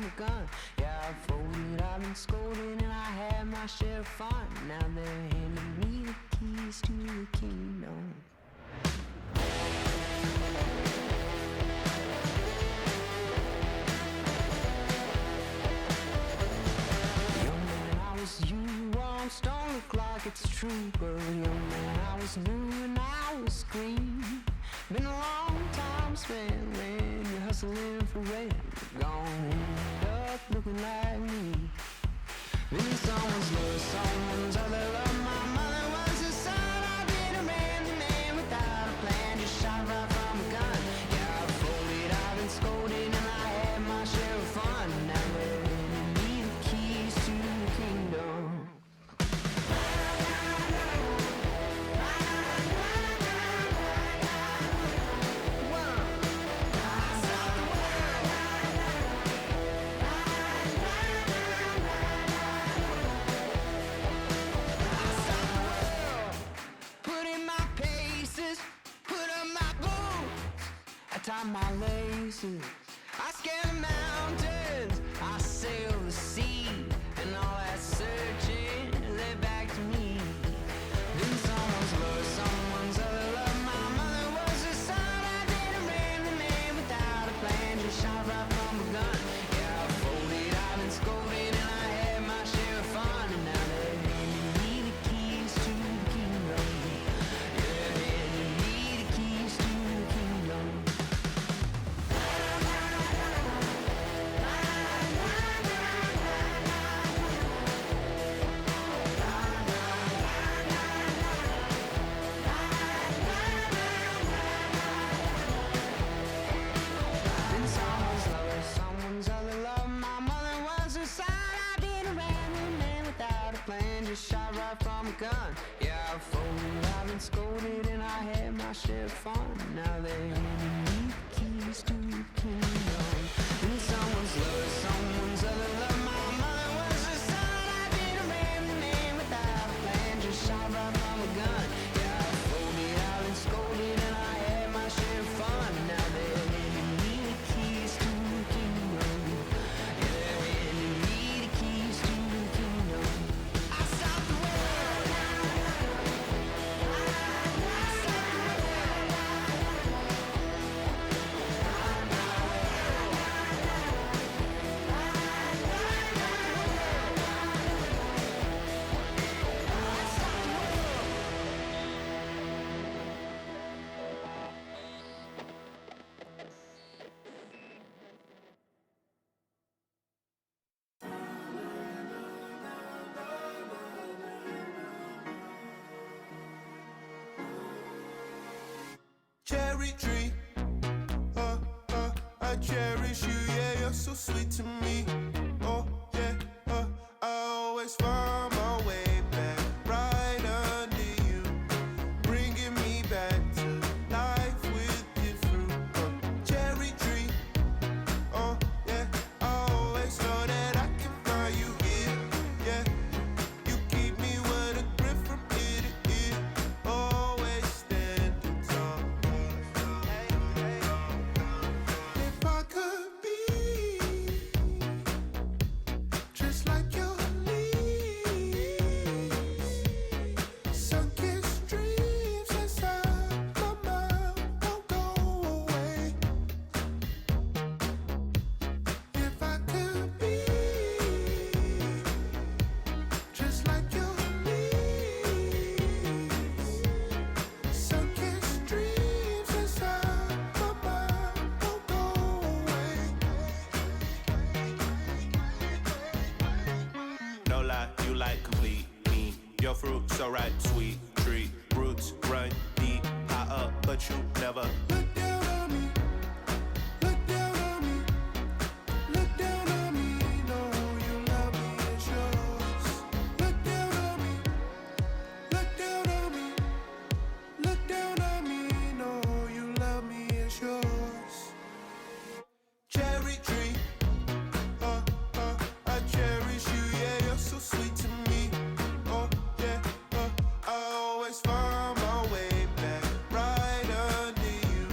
from a gun. Yeah, I've folded, I've been scolded, and I had my share of fun. Now they're handing me the keys to the kingdom. Young man, I was you, almost don't look like it's true. But young man, I was new and I was green. Been a long time spent when you're hustling for rent. Gonna end up looking like me. Been someone's love, someone's other love. My mother was a son. I've been a man without a plan, just shot right from a gun. Yeah, I've folded, I've been scolded, and I had my share of fun. Now they're handing me the keys to the kingdom. Tie my laces, I scale the mountains, I sail the sea, and all that searching led back to me. Then someone's love, someone's other love. My mother was a son. I did a man without a plan, just shot right from a gun. Yeah, I folded, I've been scolded, and I had my share of fun. And now they're handing me the keys to the kingdom. Yeah, they're handing me the keys to the kingdom. Shot right from a gun. Yeah, I've folded, I've been scolded, and I had my share of fun. Now they're handing me the keys to the kingdom. And someone's love, someone's other love. My mother was a son. I did a man without a plan, just shot right from a gun. Yeah, I've folded, I've been scolded, and I had my share of fun. Now they're handing me the keys to the kingdom. Yeah, they're handing me the keys to the kingdom. Cherry tree, I cherish you, yeah, you're so sweet to me. Oh, yeah, I always find my way back right under you, bringing me back to life with your fruit. Cherry tree, oh, yeah, I always know that I can find you here, yeah. You keep me with a grip from ear to ear, always standing tall. If I could be just like your leaves, sun-kissed dreams inside my mind won't go away. If I could be just like your leaves, sun-kissed dreams inside my mind won't go away. No lie, you like complete me. Your fruit so ripe, sweet tree. Roots run deep, high up, but you never. Look down on me, look down on me, look down on me. No, you love me, it's yours. Look down on me, look down on me, look down on me. No, you love me, it's yours. Cherry tree, I cherish you, yeah, you're so sweet to me. Oh, yeah, I always find my way back right under you,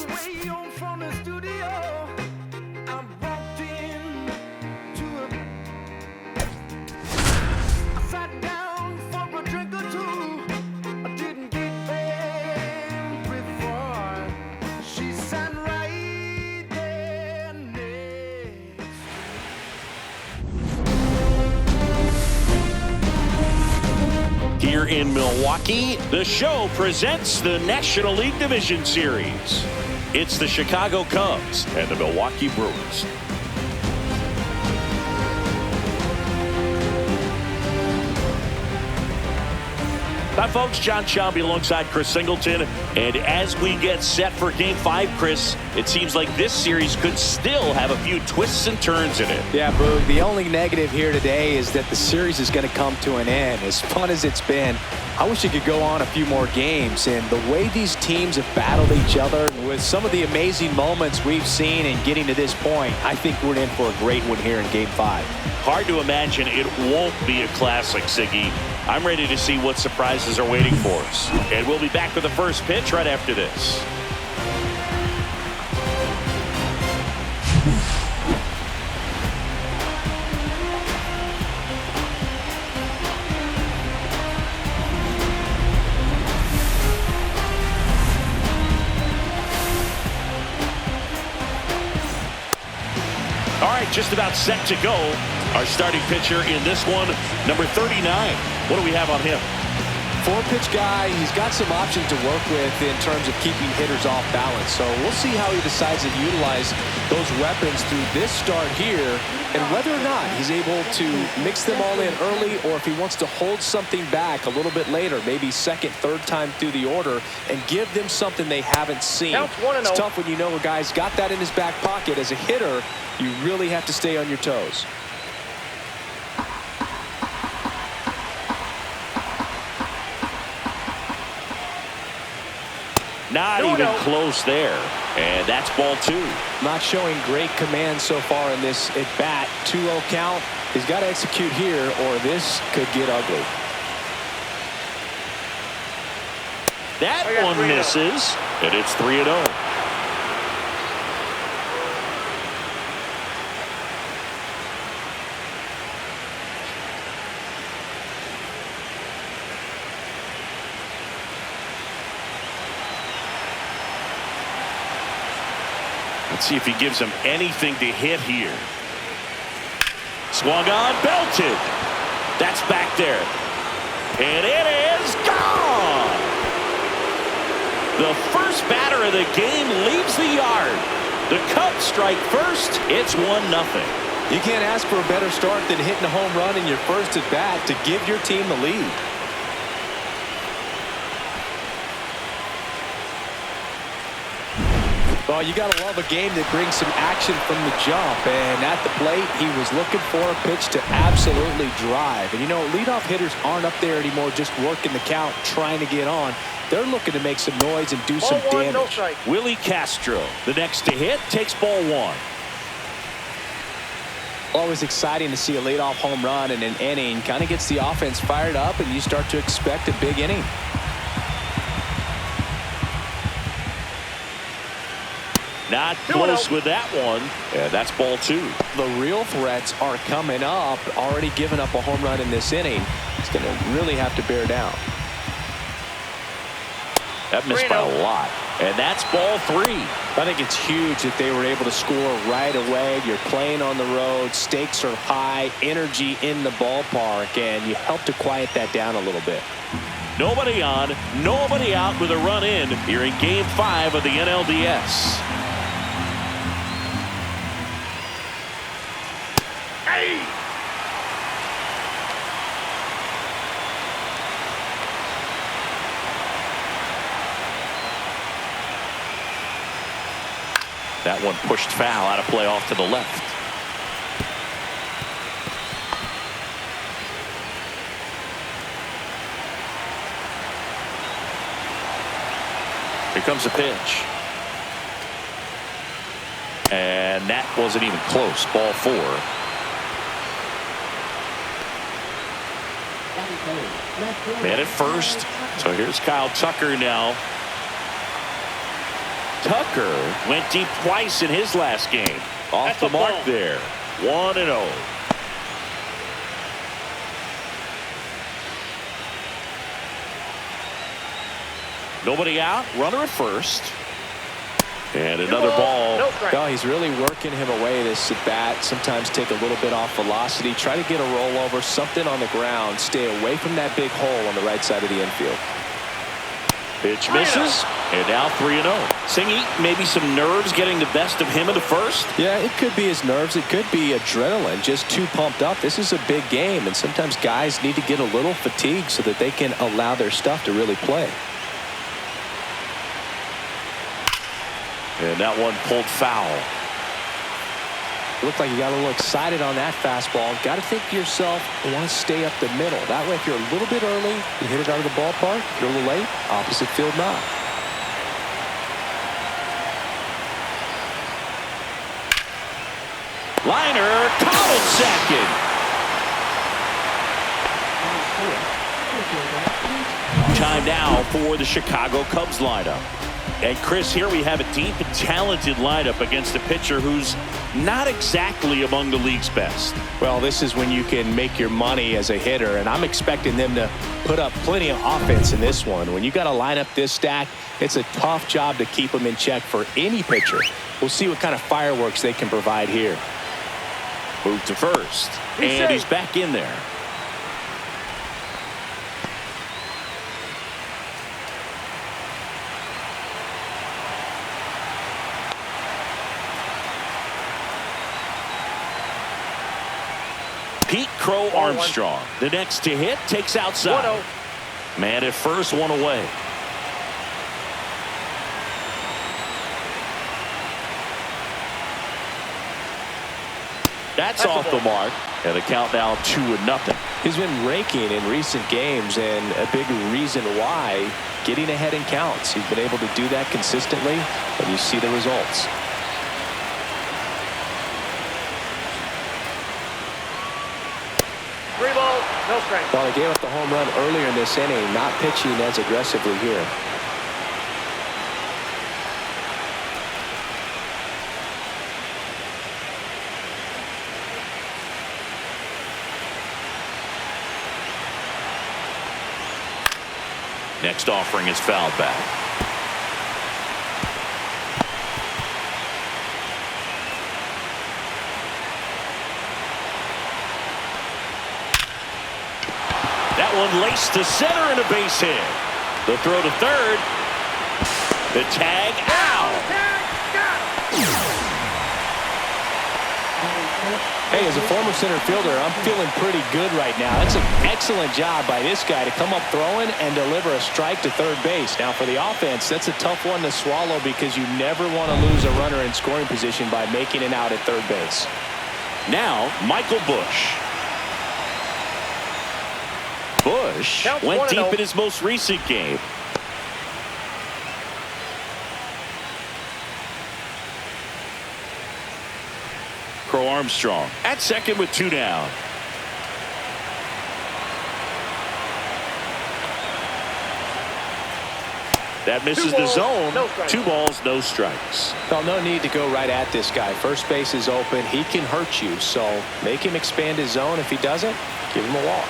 way home from the studio, I walked in to I sat down for a drink or two. I didn't get there before she sat right there next. Here in Milwaukee, the show presents the National League Division Series. It's the Chicago Cubs and the Milwaukee Brewers. Hi, folks. John Shelby alongside Chris Singleton. And as we get set for Game 5, Chris, it seems like this series could still have a few twists and turns in it. Yeah, Boog, the only negative here today is that the series is going to come to an end. As fun as it's been, I wish it could go on a few more games. And the way these teams have battled each other with some of the amazing moments we've seen in getting to this point, I think we're in for a great one here in Game 5. Hard to imagine it won't be a classic, Siggy. I'm ready to see what surprises are waiting for us. And we'll be back with the first pitch right after this. All right, just about set to go. Our starting pitcher in this one, number 39. What do we have on him? Four-pitch guy. He's got some options to work with in terms of keeping hitters off balance. So we'll see how he decides to utilize those weapons through this start here, and whether or not he's able to mix them all in early, or if he wants to hold something back a little bit later, maybe second, third time through the order, and give them something they haven't seen. It's tough when you know a guy's got that in his back pocket. As a hitter, you really have to stay on your toes. Not even close there. And that's ball 2. Not showing great command so far in this at-bat. 2-0 count. He's got to execute here, or this could get ugly. That one misses, and it's 3-0. Let's see if he gives him anything to hit here. Swung on, belted. That's back there. And it is gone. The first batter of the game leaves the yard. The Cubs strike first. It's 1-0. You can't ask for a better start than hitting a home run in your first at bat to give your team the lead. Well, you got to love a game that brings some action from the jump. And at the plate, he was looking for a pitch to absolutely drive. And, you know, leadoff hitters aren't up there anymore just working the count, trying to get on. They're looking to make some noise and do some damage. Willie Castro, the next to hit, takes ball 1. Always exciting to see a leadoff home run in an inning. Kind of gets the offense fired up, and you start to expect a big inning. Not close with that one. And that's ball 2. The real threats are coming up. Already given up a home run in this inning. He's going to really have to bear down. That missed by a lot. And that's ball 3. I think it's huge that they were able to score right away. You're playing on the road. Stakes are high. Energy in the ballpark. And you help to quiet that down a little bit. Nobody on, nobody out with a run in here in Game 5 of the NLDS. That one pushed foul, out of play off to the left. Here comes a pitch. And that wasn't even close. Ball 4. Man at first. So here's Kyle Tucker now. Tucker went deep twice in his last game. Off the mark there. 1-0. Nobody out. Runner at first. And another ball. No, he's really working him away this at bat. Sometimes take a little bit off velocity. Try to get a rollover, something on the ground. Stay away from that big hole on the right side of the infield. Pitch misses. And now 3-0. Singy, maybe some nerves getting the best of him in the first? Yeah, it could be his nerves. It could be adrenaline, just too pumped up. This is a big game, and sometimes guys need to get a little fatigued so that they can allow their stuff to really play. And that one pulled foul. Looked like you got a little excited on that fastball. Got to think to yourself, you want to stay up the middle. That way, if you're a little bit early, you hit it out of the ballpark. If you're a little late, opposite field knock. Liner, called second. Time now for the Chicago Cubs lineup. And Chris, here we have a deep and talented lineup against a pitcher who's not exactly among the league's best. Well, this is when you can make your money as a hitter, and I'm expecting them to put up plenty of offense in this one. When you got to line up this stack, it's a tough job to keep them in check for any pitcher. We'll see what kind of fireworks they can provide here. Move to first, and he's back in there. Pete Crow Armstrong, the next to hit, takes outside. 1-0. Man at first, one away. That's off the mark, and the count now 2-0. He's been raking in recent games, and a big reason why, getting ahead in counts. He's been able to do that consistently, and you see the results. No strike. Well, they gave up the home run earlier in this inning, not pitching as aggressively here. Next offering is fouled back. That one laced to center and a base hit. The throw to third. The tag out. Hey, as a former center fielder, I'm feeling pretty good right now. That's an excellent job by this guy to come up throwing and deliver a strike to third base. Now, for the offense, that's a tough one to swallow because you never want to lose a runner in scoring position by making it out at third base. Now, Michael Busch. Busch went deep in his most recent game. Crow Armstrong at second with 2 down. That misses the zone. 2 balls, no strikes. Well, no need to go right at this guy. First base is open. He can hurt you, so make him expand his zone. If he doesn't, give him a walk.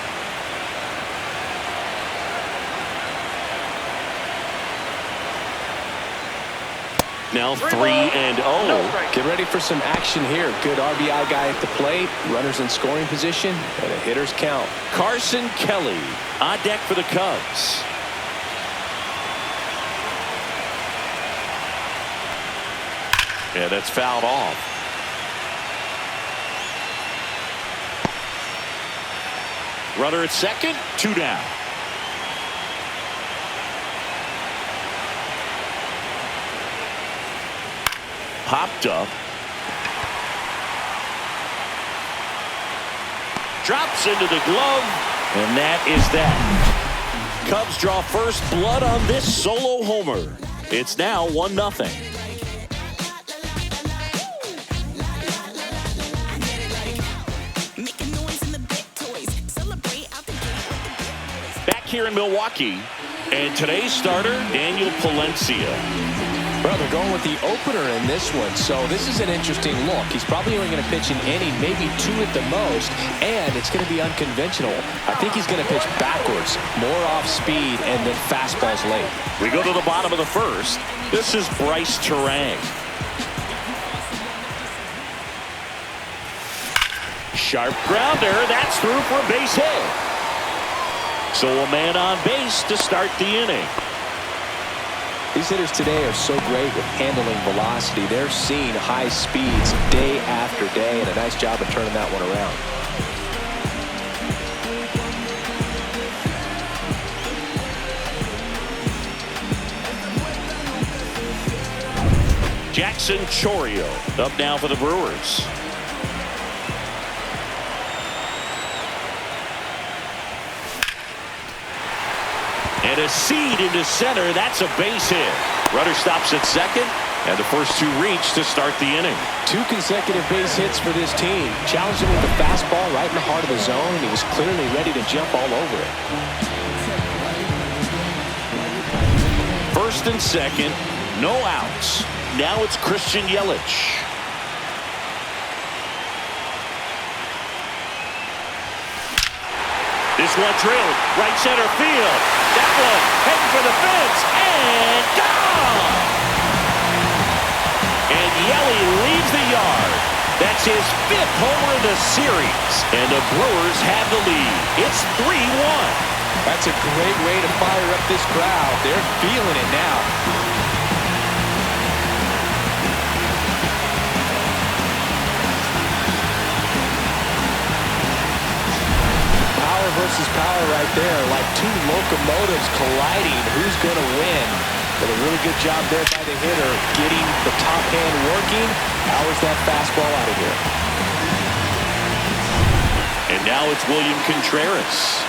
Now 3-0. Get ready for some action here. Good RBI guy at the plate. Runners in scoring position and a hitter's count. Carson Kelly on deck for the Cubs. Yeah, that's fouled off. Runner at second, 2 down. Popped up. Drops into the glove, and that is that. Cubs draw first blood on this solo homer. It's now 1-0. Back here in Milwaukee, and today's starter, Daniel Palencia. Well, they're going with the opener in this one, so this is an interesting look. He's probably only going to pitch an inning, maybe 2 at the most, and it's going to be unconventional. I think he's going to pitch backwards, more off speed, and then fastballs late. We go to the bottom of the first. This is Bryce Terang. Sharp grounder. That's through for a base hit. So a man on base to start the inning. These hitters today are so great with handling velocity. They're seeing high speeds day after day, and a nice job of turning that one around. Jackson Chourio up now for the Brewers. And a seed into center. That's a base hit. Runner stops at second, and the first 2 reach to start the inning. 2 consecutive base hits for this team. Challenged him with a fastball right in the heart of the zone, and he was clearly ready to jump all over it. First and second, no outs. Now it's Christian Yelich. This one drilled right center field. That one heading for the fence and gone. And Yelly leaves the yard. That's his 5th homer of the series, and the Brewers have the lead. It's 3-1. That's a great way to fire up this crowd. They're feeling it now. Versus power right there, like 2 locomotives colliding. Who's going to win? But a really good job there by the hitter, getting the top hand working. Powers that fastball out of here. And now it's William Contreras.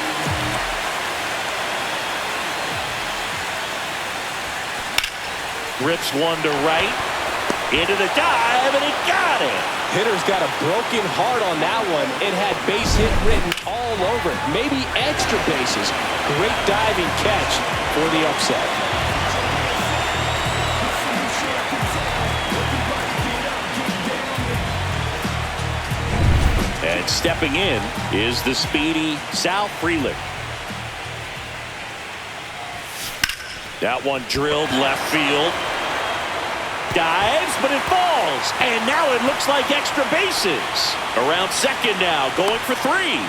Rips one to right. Into the dive, and he got it. Hitter's got a broken heart on that one. It had base hit written all over it. Maybe extra bases. Great diving catch for the upset. And stepping in is the speedy Sal Frelick. That one drilled left field. Dives, but it falls. And now it looks like extra bases. Around second now, going for 3.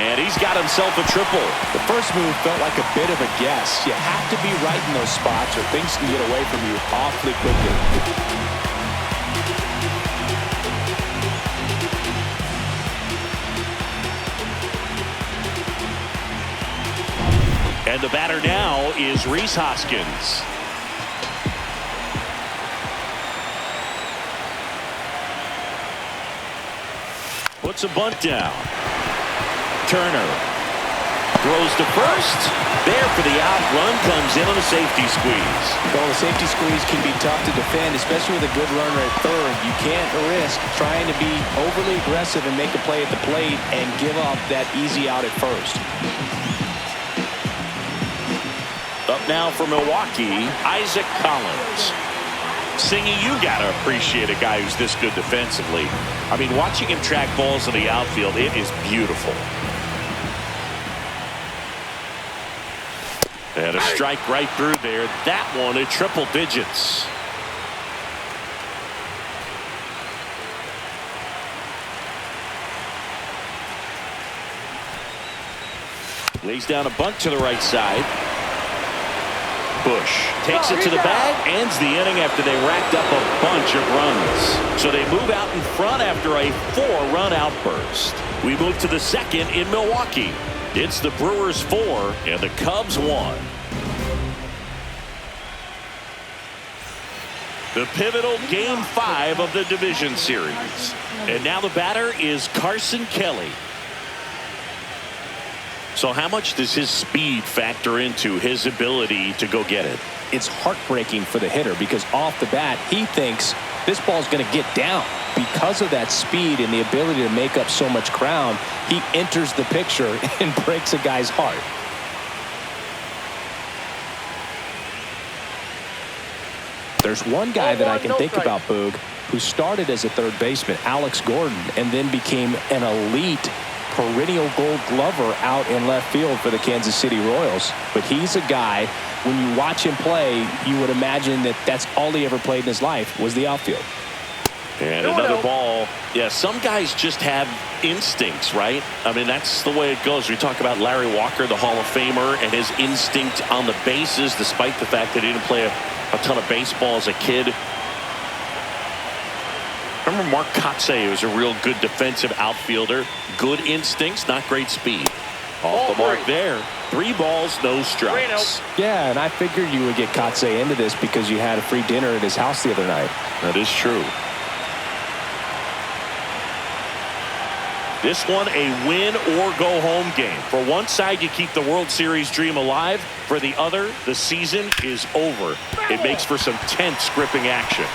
And he's got himself a triple. The first move felt like a bit of a guess. You have to be right in those spots or things can get away from you awfully quickly. And the batter now is Rhys Hoskins. Puts a bunt down. Turner throws to first. There for the out. Run comes in on a safety squeeze. Well, the safety squeeze can be tough to defend, especially with a good runner at third. You can't risk trying to be overly aggressive and make a play at the plate and give up that easy out at first. Up now for Milwaukee, Isaac Collins. Singy, you got to appreciate a guy who's this good defensively. I mean, watching him track balls in the outfield, it is beautiful. And a strike right through there. That one at triple digits. Lays down a bunt to the right side. Bush takes it to the bag, ends the inning after they racked up a bunch of runs. So they move out in front after a 4-run outburst. We move to the second in Milwaukee. It's the Brewers 4 and the Cubs 1. The pivotal Game 5 of the division series. And now the batter is Carson Kelly. So how much does his speed factor into his ability to go get it? It's heartbreaking for the hitter because off the bat, he thinks this ball's going to get down. Because of that speed and the ability to make up so much ground, he enters the picture and breaks a guy's heart. There's one guy that I can think about, Boog, who started as a third baseman, Alex Gordon, and then became an elite perennial Gold Glover out in left field for the Kansas City Royals. But he's a guy, when you watch him play, you would imagine that that's all he ever played in his life was the outfield. And another ball. Yeah, some guys just have instincts, right? I mean, that's the way it goes. We talk about Larry Walker, the Hall of Famer, and his instinct on the bases, despite the fact that he didn't play a ton of baseball as a kid. Remember Mark Kotsay, who was a real good defensive outfielder. Good instincts, not great speed. Off the mark there. 3 balls, no strikes. Yeah, and I figured you would get Kotsay into this because you had a free dinner at his house the other night. That is true. This one a win or go home game. For one side, you keep the World Series dream alive. For the other, the season is over. It makes for some tense, gripping action.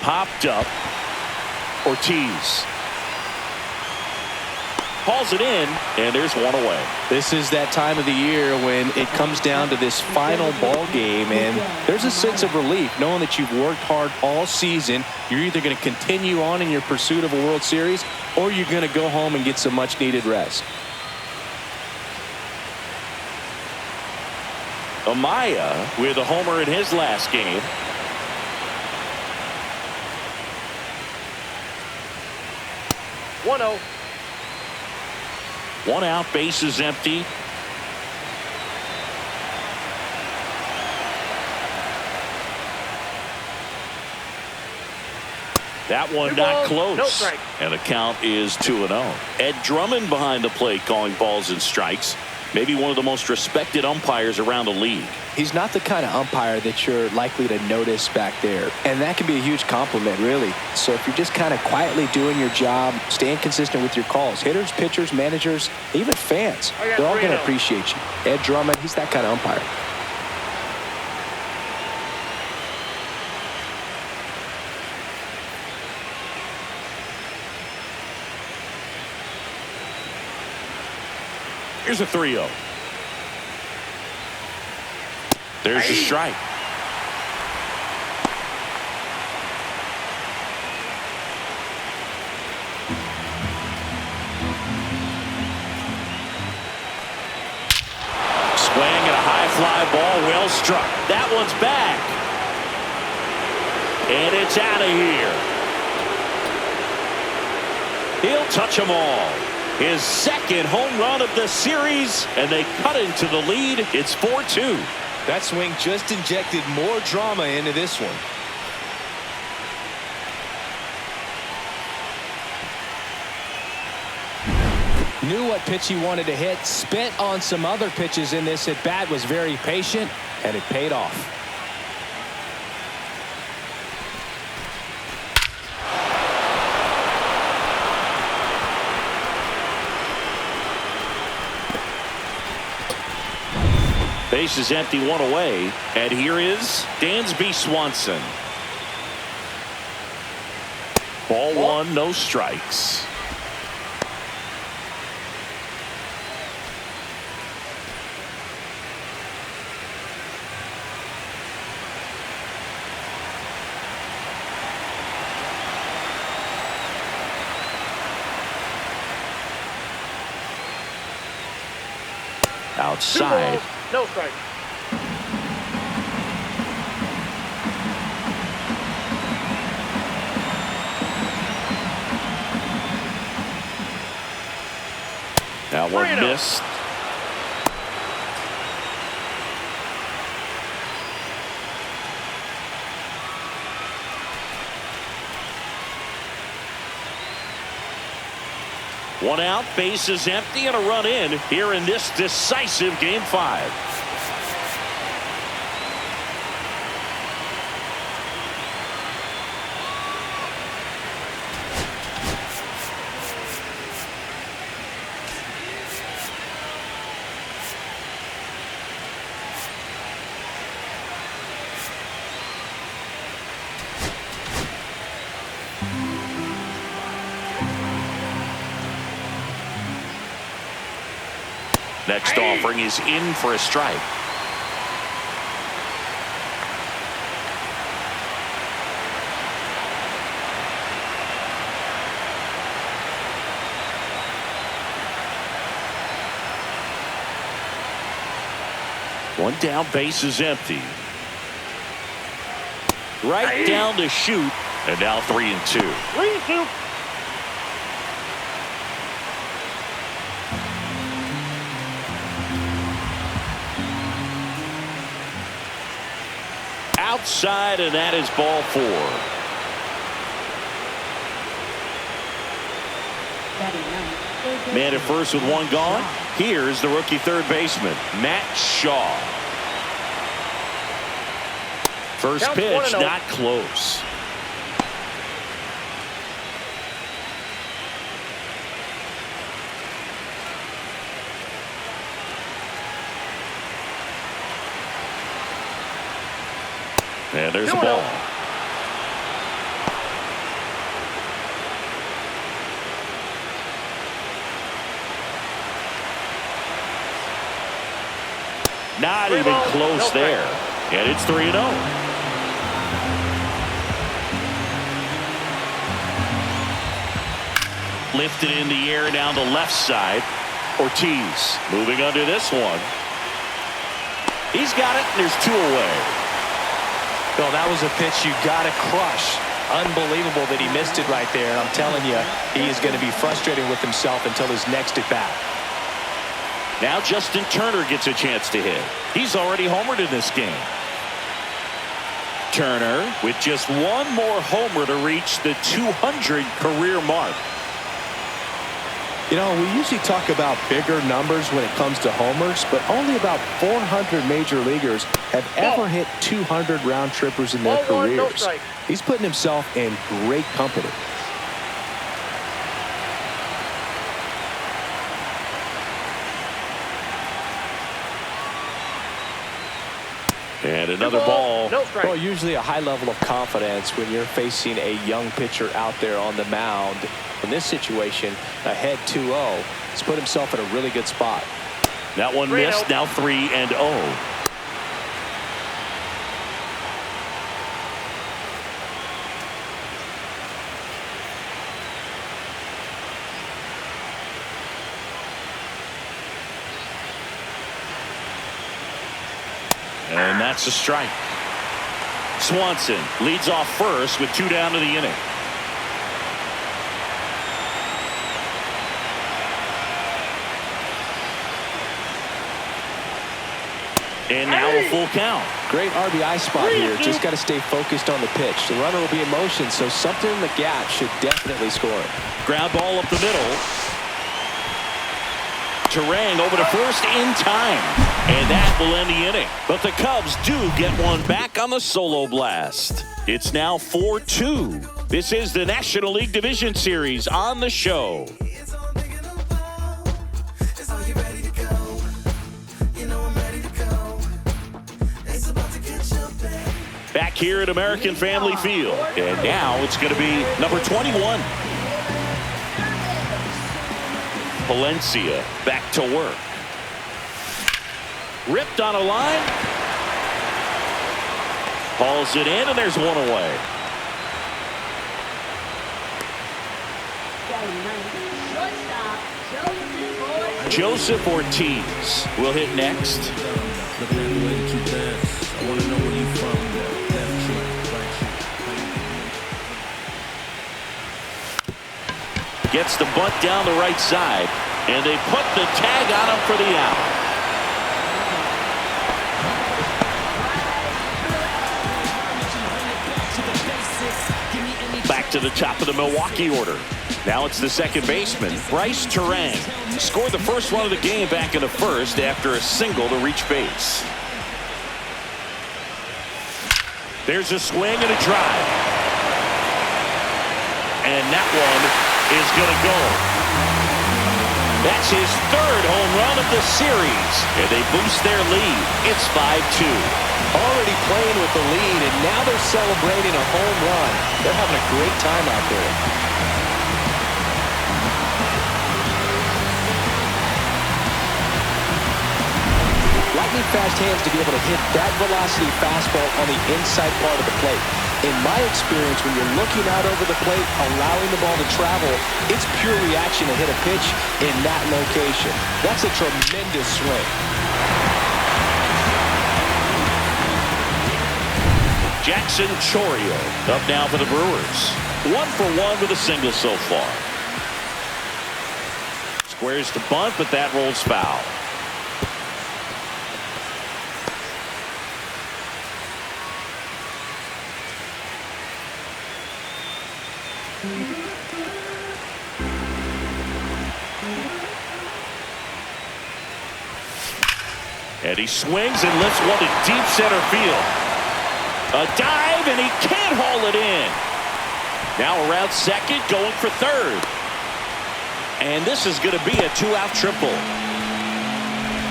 Popped up. Ortiz hauls it in, and there's one away. This is that time of the year when it comes down to this final ball game, and there's a sense of relief knowing that you've worked hard all season. You're either going to continue on in your pursuit of a World Series, or you're going to go home and get some much-needed rest. Amaya with a homer in his last game. One out, bases empty. That one not close. No strike. And the count is 2-0. Ed Drummond behind the plate calling balls and strikes. Maybe one of the most respected umpires around the league. He's not the kind of umpire that you're likely to notice back there. And that can be a huge compliment, really. So if you're just kind of quietly doing your job, staying consistent with your calls, hitters, pitchers, managers, even fans, they're all going to appreciate you. Ed Drummond, he's that kind of umpire. Here's a 3-0. There's the strike. Swing and a high fly ball, well struck. That one's back. And it's out of here. He'll touch them all. His second home run of the series, and they cut into the lead. It's 4-2. That swing just injected more drama into this one. Knew what pitch he wanted to hit, spent on some other pitches in this at bat, was very patient, and it paid off. Base is empty, one away, and here is Dansby Swanson. Ball one, no strikes. Outside. No strike. That one missed. One out, bases empty, and a run in here in this decisive Game 5. Next offering is in for a strike. One down, base is empty. Right down to shoot, and now 3-2. 3-2. Outside, and that is ball 4. Man at first with one gone. Here's the rookie third baseman, Matt Shaw. First pitch, not close. And there's a ball. Not even close there. And it's 3-0. Lifted in the air down the left side. Ortiz moving under this one. He's got it, and there's 2 away. Well, that was a pitch you got to crush. Unbelievable that he missed it right there. And I'm telling you, he is going to be frustrated with himself until his next at bat. Now Justin Turner gets a chance to hit. He's already homered in this game. Turner with just one more homer to reach the 200 career mark. You know, we usually talk about bigger numbers when it comes to homers, but only about 400 major leaguers have ever hit 200 round trippers in their careers. He's putting himself in great company. And another ball. Well, usually a high level of confidence when you're facing a young pitcher out there on the mound. In this situation, ahead 2-0. He's put himself in a really good spot. That one missed. Now 3-0. And that's a strike. Swanson leads off first with 2 down to the inning. And now a full count. Great RBI spot here. Just got to stay focused on the pitch. The runner will be in motion, so something in the gap should definitely score. Ground ball up the middle. Terang over to first in time. And that will end the inning. But the Cubs do get one back on the solo blast. It's now 4-2. This is the National League Division Series on the show. Back here at American Family Field. And now it's going to be number 21. Palencia back to work. Ripped on a line. Hauls it in, and there's one away. Joseph Ortiz will hit next. Looking at the way that you dance, I want to know where you from. Left cheek, right cheek. Gets the bunt down the right side, and they put the tag on him for the out. Back to the top of the Milwaukee order. Now it's the second baseman, Bryce Terang. Scored the first run of the game back in the first after a single to reach base. There's a swing and a drive. And that one is going to go. That's his third home run of the series. And they boost their lead. It's 5-2. Already playing with the lead, and now they're celebrating a home run. They're having a great time out there. really fast hands to be able to hit that velocity fastball on the inside part of the plate. In my experience, when you're looking out over the plate, allowing the ball to travel, it's pure reaction to hit a pitch in that location. That's a tremendous swing. Jackson Chourio up now for the Brewers. 1 for 1 with a single so far. Squares the bunt, but that rolls foul. And he swings and lifts one to deep center field. A dive, and he can't haul it in. Now around second, going for third. And this is going to be a 2-out triple.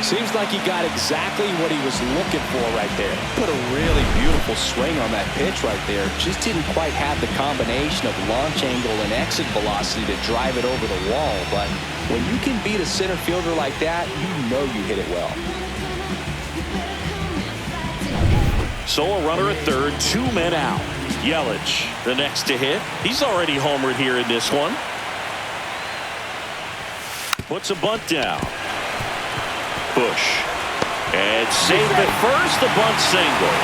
Seems like he got exactly what he was looking for right there. Put a really beautiful swing on that pitch right there. Just didn't quite have the combination of launch angle and exit velocity to drive it over the wall. But when you can beat a center fielder like that, you know you hit it well. So a runner at third, 2 men out. Yelich, the next to hit. He's already homered here in this one. Puts a bunt down. Bush. And safe at first, the bunt single.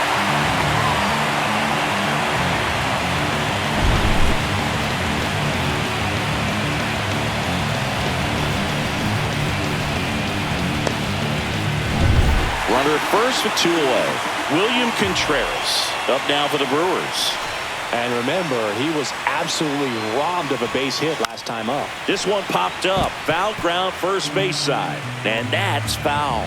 Runner at first with 2 away. William Contreras up now for the Brewers. And remember, he was absolutely robbed of a base hit last time up. This one popped up. Foul ground first base side. And that's foul.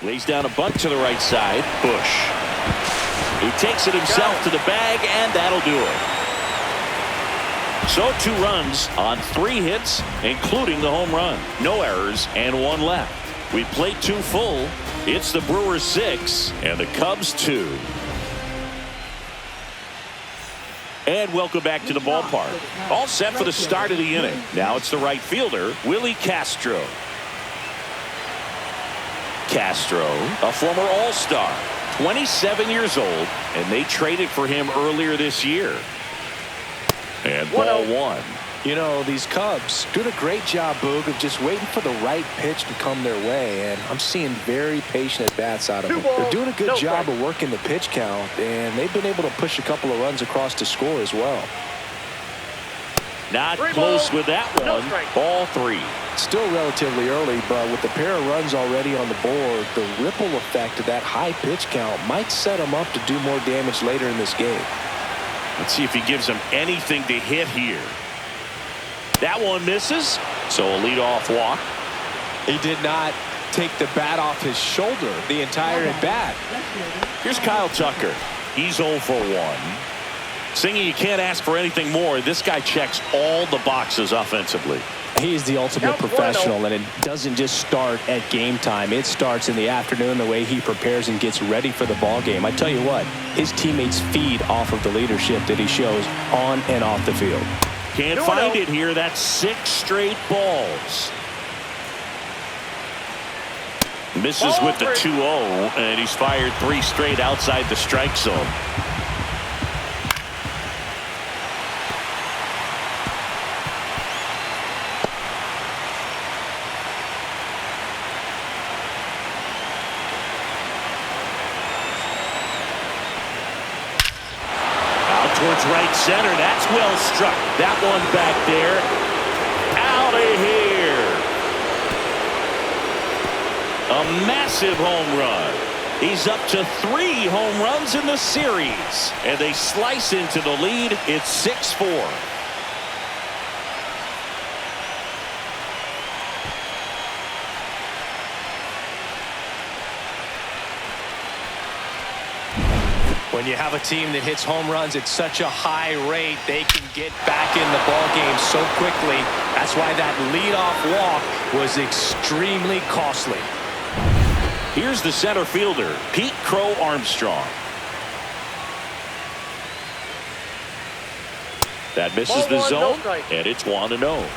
Lays down a bunt to the right side. Bush. He takes it himself to the bag, and that'll do it. So 2 runs on 3 hits, including the home run. No errors and 1 left. We played 2 full. It's the Brewers 6 and the Cubs 2. And welcome back to the ballpark. All set for the start of the inning. Now it's the right fielder, Willie Castro. Castro, a former All-Star, 27 years old, and they traded for him earlier this year. And ball 1. You know, these Cubs doing a great job, Boog, of just waiting for the right pitch to come their way, and I'm seeing very patient at-bats out of them. They're doing a good job of working the pitch count, and they've been able to push a couple of runs across to score as well. Not close with that one. Ball 3. Still relatively early, but with the pair of runs already on the board, the ripple effect of that high pitch count might set him up to do more damage later in this game. Let's see if he gives him anything to hit here. That one misses, so a leadoff walk. He did not take the bat off his shoulder the entire at bat. Here's Kyle Tucker. He's 0 for 1. Singing, you can't ask for anything more. This guy checks all the boxes offensively. He is the ultimate professional, and it doesn't just start at game time. It starts in the afternoon, the way he prepares and gets ready for the ball game. I tell you what, his teammates feed off of the leadership that he shows on and off the field. Can't find it here. That's 6 straight balls. Misses with the 2-0, and he's fired 3 straight outside the strike zone. Towards right center. That's well struck. That one back there. Out of here. A massive home run. He's up to 3 home runs in the series. And they slice into the lead. It's 6-4. When you have a team that hits home runs at such a high rate, they can get back in the ball game so quickly. That's why that leadoff walk was extremely costly. Here's the center fielder, Pete Crow Armstrong. That misses the zone, and it's 1-0.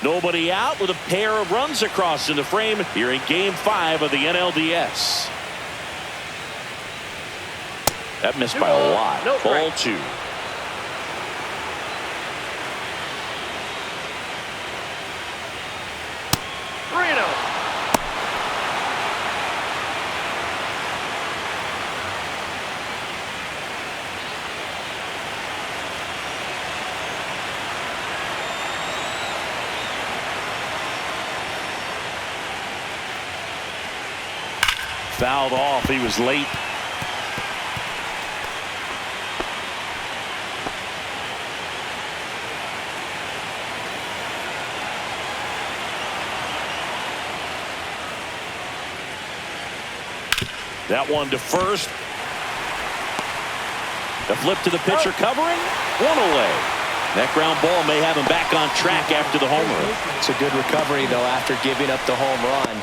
Nobody out with a pair of runs across in the frame here in Game 5 of the NLDS. That missed by a lot. Ball 2. Fouled off. He was late. That one to first. The flip to the pitcher covering. One away. That ground ball may have him back on track after the homer. It's a good recovery, though, after giving up the home run.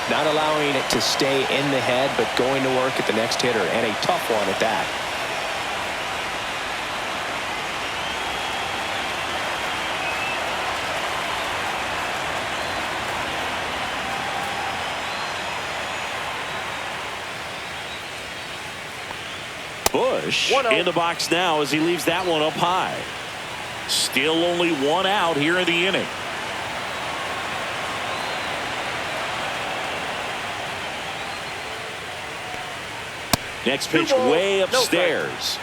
Not allowing it to stay in the head, but going to work at the next hitter, and a tough one at that. Bush in the box now as he leaves that one up high. Still only one out here in the inning. Next pitch way upstairs.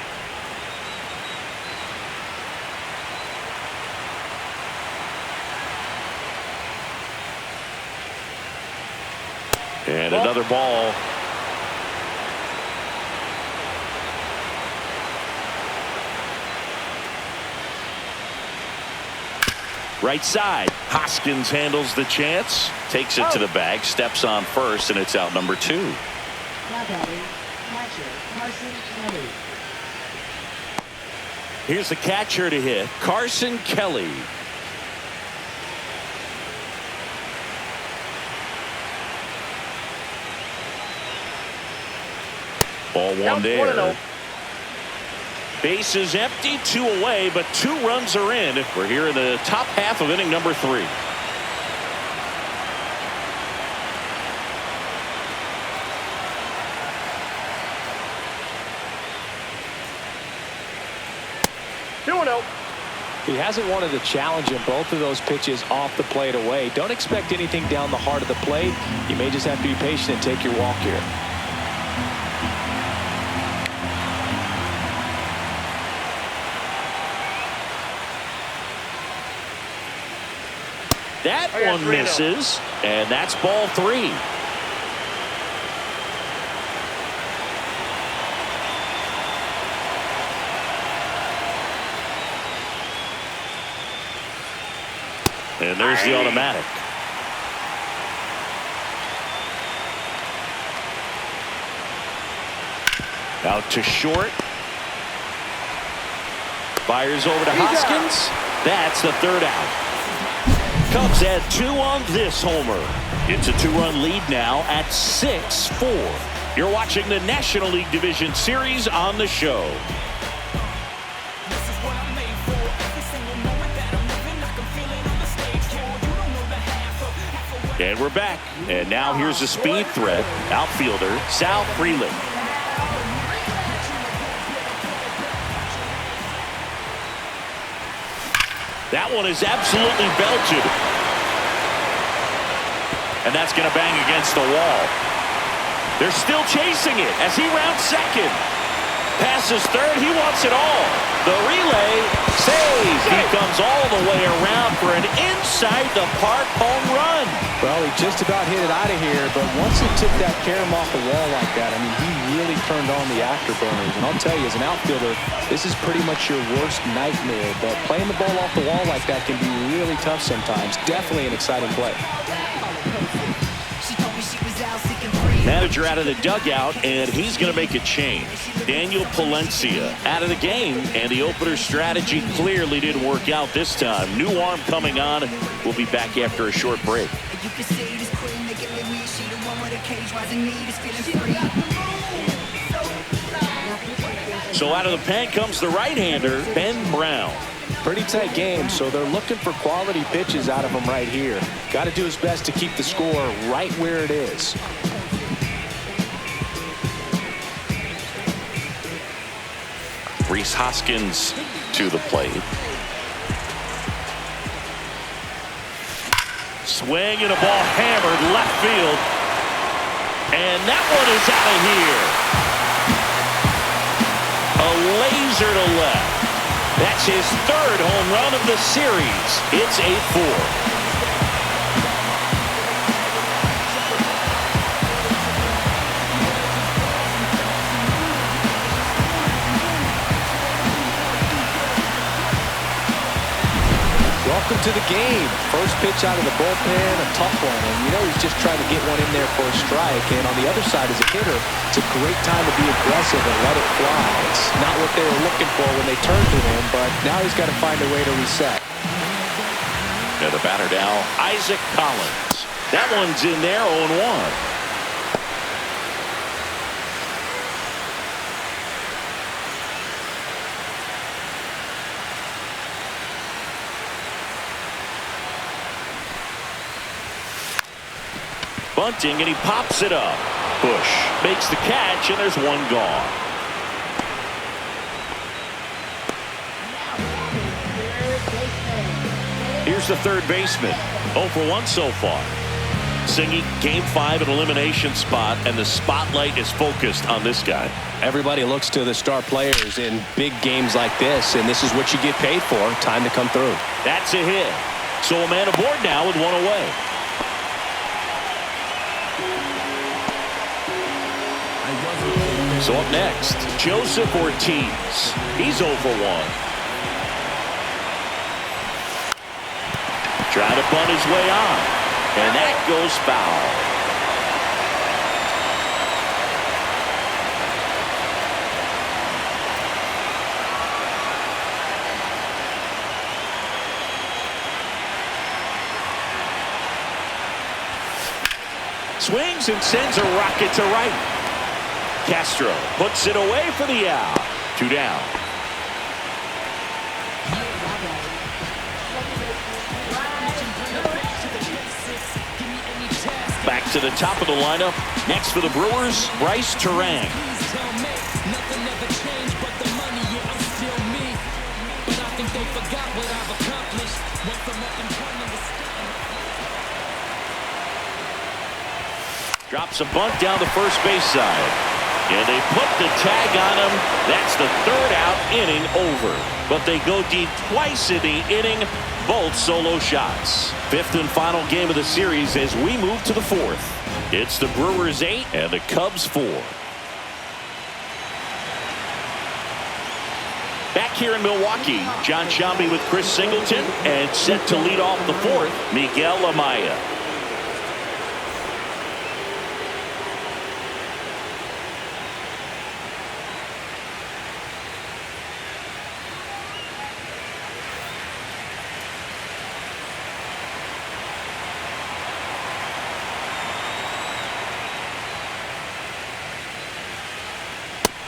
And another ball. Right side. Hoskins handles the chance. Takes it to the bag. Steps on first, and it's out number 2. Here's the catcher to hit, Carson Kelly. Ball 1 there. Base is empty, 2 away, but 2 runs are in. We're here in the top half of inning number 3. He hasn't wanted the challenge in both of those pitches off the plate away. Don't expect anything down the heart of the plate. You may just have to be patient and take your walk here. That one misses, and that's ball 3. And there's the automatic. Out to short. Fires over to Hoskins. That's the 3rd out. Cubs add 2 on this homer. It's a 2-run lead now at 6-4. You're watching the National League Division Series on the show. And we're back. And now here's a speed threat. Outfielder, Sal Freeland. That one is absolutely belted. And that's going to bang against the wall. They're still chasing it as he rounds second. Passes third. He wants it all. The relay save. He comes all the way around for an inside the park home run. Well, he just about hit it out of here, but once he took that carom off the wall like that, I mean, he really turned on the afterburners. And I'll tell you, as an outfielder, this is pretty much your worst nightmare. But playing the ball off the wall like that can be really tough sometimes. Definitely an exciting play. Manager out of the dugout, and he's going to make a change. Daniel Palencia out of the game, and the opener strategy clearly didn't work out this time. New arm coming on. We'll be back after a short break. So out of the pen comes the right-hander, Ben Brown. Pretty tight game, so they're looking for quality pitches out of him right here. Got to do his best to keep the score right where it is. Rhys Hoskins to the plate. Swing and a ball hammered left field. And that one is out of here. A laser to left. That's his third home run of the series. It's 8-4. Welcome to the game. First pitch out of the bullpen, a tough one. And you know he's just trying to get one in there for a strike. And on the other side as a hitter, it's a great time to be aggressive and let it fly. It's not what they were looking for when they turned to him, but now he's got to find a way to reset. And the batter now, Isaac Collins. That one's in there, 0-1. Bunting, and he pops it up. Bush makes the catch, and there's one gone. Here's the third baseman. 0 for 1 so far. Singing Game 5 an elimination spot, and the spotlight is focused on this guy. Everybody looks to the star players in big games like this, and this is what you get paid for. Time to come through. That's a hit. So a man aboard now with one away. So up next, Joseph Ortiz. He's 0 for 1. Trying to bunt his way on. And that goes foul. Swings and sends a rocket to right. Castro puts it away for the out. 2 down. Back to the top of the lineup. Next for the Brewers, Bryce Terang. Drops a bunt down the first base side. And they put the tag on him. That's the third out, inning over. But they go deep twice in the inning, both solo shots. Fifth and final game of the series as we move to the fourth. It's the Brewers 8 and the Cubs 4. Back here in Milwaukee, John Shambi with Chris Singleton, and set to lead off the fourth, Miguel Amaya.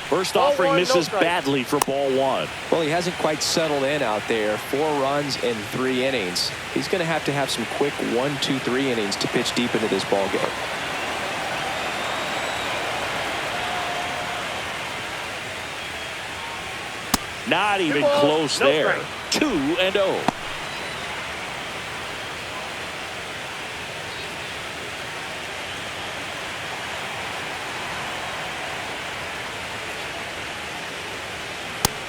First offering misses badly for ball 1. Well, he hasn't quite settled in out there. 4 runs in 3 innings. He's going to have some quick 1, 2, 3 innings to pitch deep into this ball game. Not even close there. 2-0.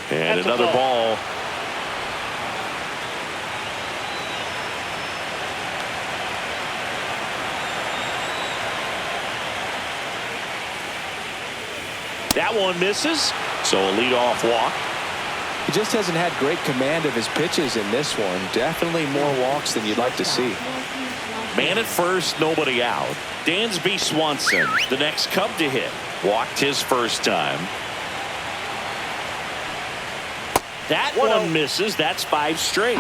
And another ball. That one misses. So a leadoff walk. He just hasn't had great command of his pitches in this one. Definitely more walks than you'd like to see. Man at first, nobody out. Dansby Swanson, the next Cub to hit. Walked his first time. That one misses. That's 5 straight.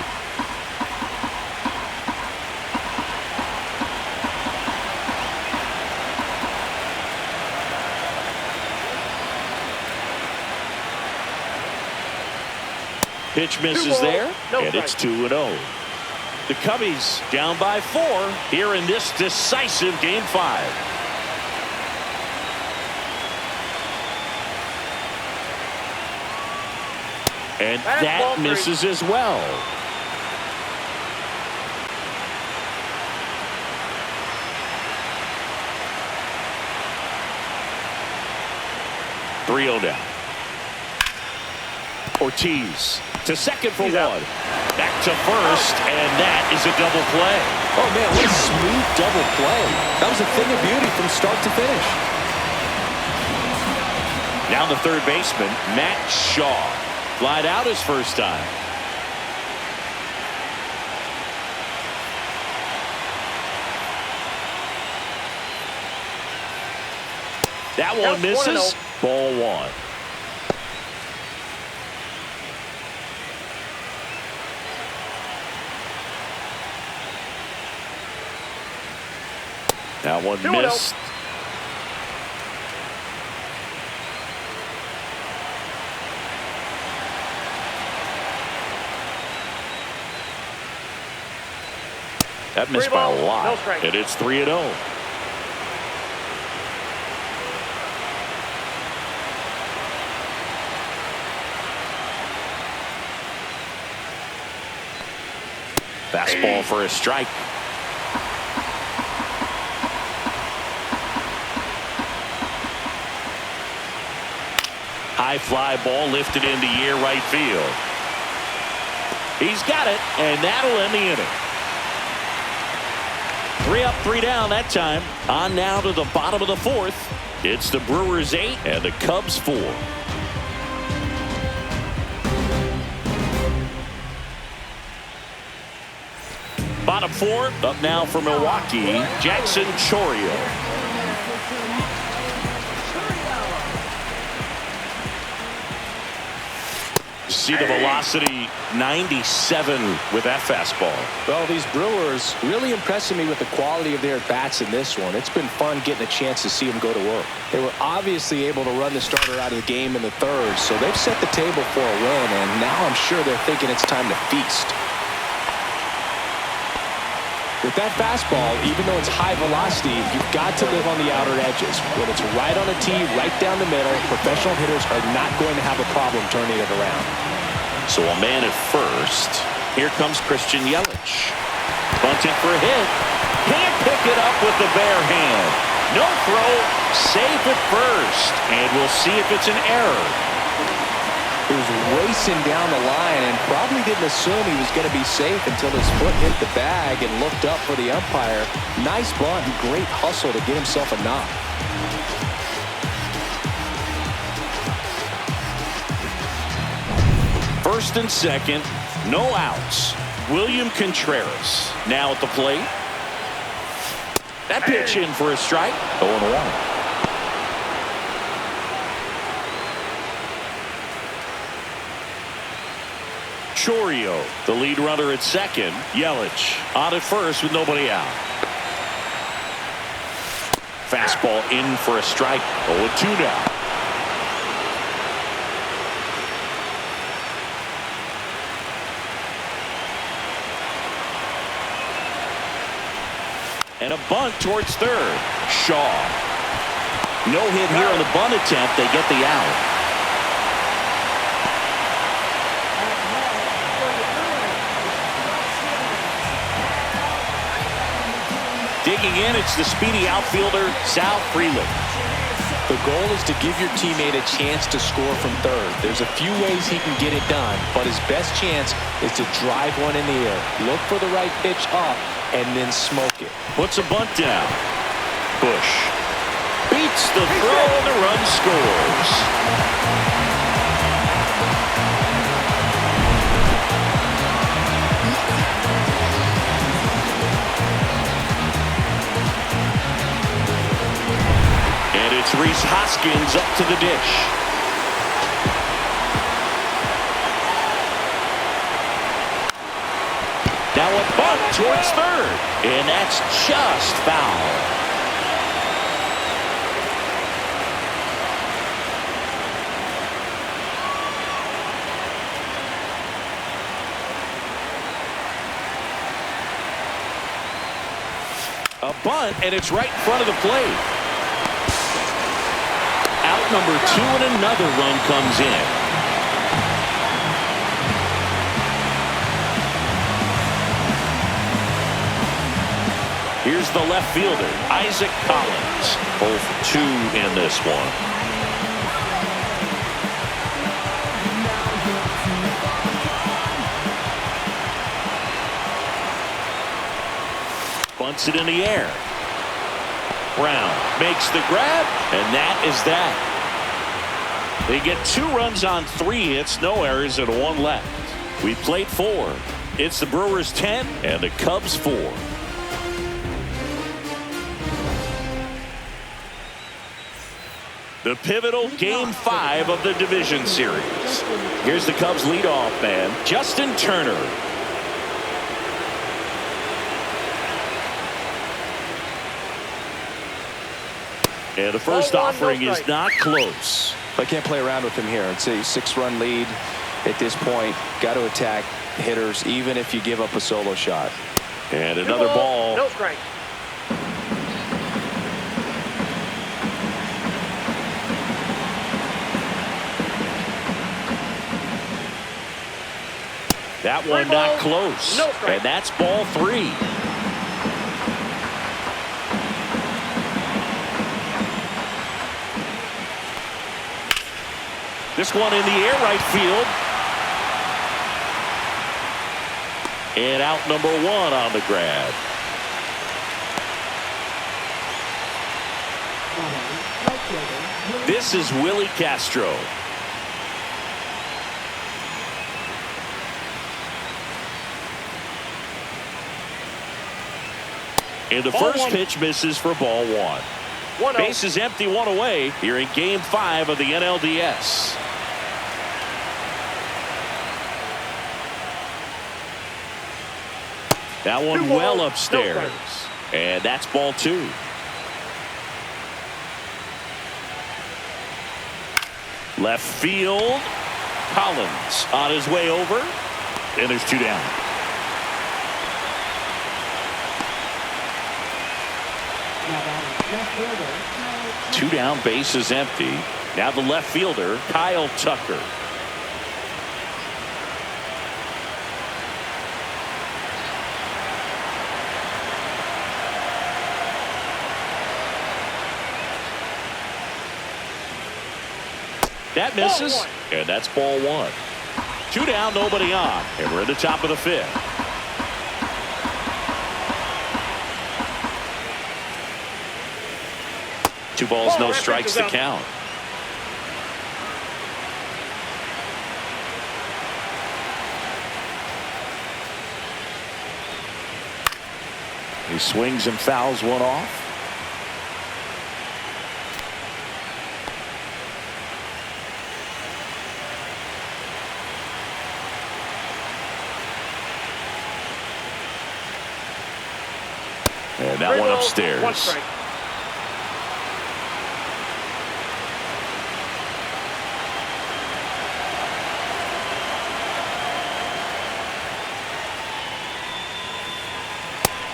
Pitch misses there, and it's 2-0. The Cubbies down by 4 here in this decisive Game 5. And that misses as well. Three-0 down. Ortiz to second for one. Back to first, and that is a double play. Oh, man, what a smooth double play. That was a thing of beauty from start to finish. Now the third baseman, Matt Shaw. Flied out his first time. That one misses. Ball 1. That one missed. That missed by a lot, and it's 3-0. Fastball for a strike. High fly ball lifted into air right field. He's got it, and that'll end the inning. 3 up, 3 down that time. On now to the bottom of the 4th. It's the Brewers 8 and the Cubs 4. Bottom 4 up now for Milwaukee, Jackson Chourio. See the velocity, 97 with that fastball. Well, these Brewers really impressing me with the quality of their bats in this one. It's been fun getting a chance to see them go to work. They were obviously able to run the starter out of the game in the 3rd, so they've set the table for a win, and now I'm sure they're thinking it's time to feast. With that fastball, even though it's high velocity, you've got to live on the outer edges. When it's right on a tee, right down the middle, professional hitters are not going to have a problem turning it around. So a man at first. Here comes Christian Yelich. Bunted for a hit. Can't pick it up with the bare hand. No throw. Safe at first. And we'll see if it's an error. He was racing down the line and probably didn't assume he was going to be safe until his foot hit the bag and looked up for the umpire. Nice bunt and great hustle to get himself a knock. First and second, no outs. William Contreras now at the plate. That pitch in for a strike. 0-1. Chourio, the lead runner at second. Yelich on at first with nobody out. Fastball in for a strike. 0-2 now. And a bunt towards third. Shaw. No hit here on the bunt attempt. They get the out. Digging in, it's the speedy outfielder, Sal Freeland. The goal is to give your teammate a chance to score from third. There's a few ways he can get it done, but his best chance is to drive one in the air. Look for the right pitch up and then smoke it. Puts a bunt down. Bush beats the throw, and the run scores. And it's Rhys Hoskins up to the dish. Now a bunt towards third, and that's just foul. A bunt, and it's right in front of the plate. Out number 2, and another run comes in. Here's the left fielder, Isaac Collins. 0 for 2 in this one. Bunts it in the air. Brown makes the grab, and that is that. They get 2 runs on 3 hits, no errors, and 1 left. We played 4. It's the Brewers 10 and the Cubs 4. The pivotal Game 5 of the division series. Here's the Cubs leadoff man, Justin Turner. And the first offering is not close. I can't play around with him here. It's a 6-run lead at this point. Got to attack hitters even if you give up a solo shot. And another ball. No strike. That one not close. No strike. And that's ball 3. This one in the air, right field. And out number 1 on the grab. This is Willie Castro. And the first pitch misses for ball 1. Base is empty, 1 away here in Game 5 of the NLDS. That one well upstairs. And that's ball 2. Left field. Collins on his way over. And there's 2 down. Two down, base is empty. Now the left fielder, Kyle Tucker. That misses, and that's ball 1. 2 down, nobody on, and we're at the top of the 5th. Two balls, no strikes to count. He swings and fouls one off. And that one upstairs. 1 strike.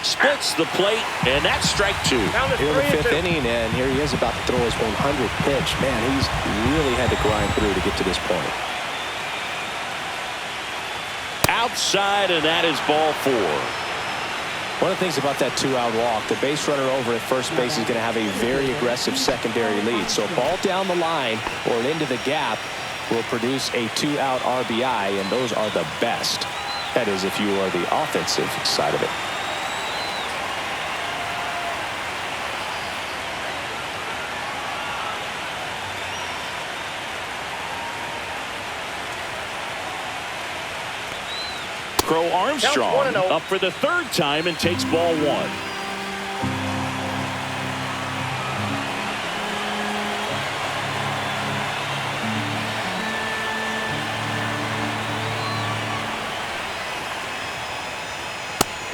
Splits the plate, and that's strike 2. Here in the 5th inning, and here he is about to throw his 100th pitch. Man, he's really had to grind through to get to this point. Outside, and that is ball 4. One of the things about that 2-out walk, the base runner over at first base is going to have a very aggressive secondary lead. So a ball down the line or into the gap will produce a 2-out RBI, and those are the best. That is, if you are the offensive side of it. Crow Armstrong up for the 3rd time and takes ball 1.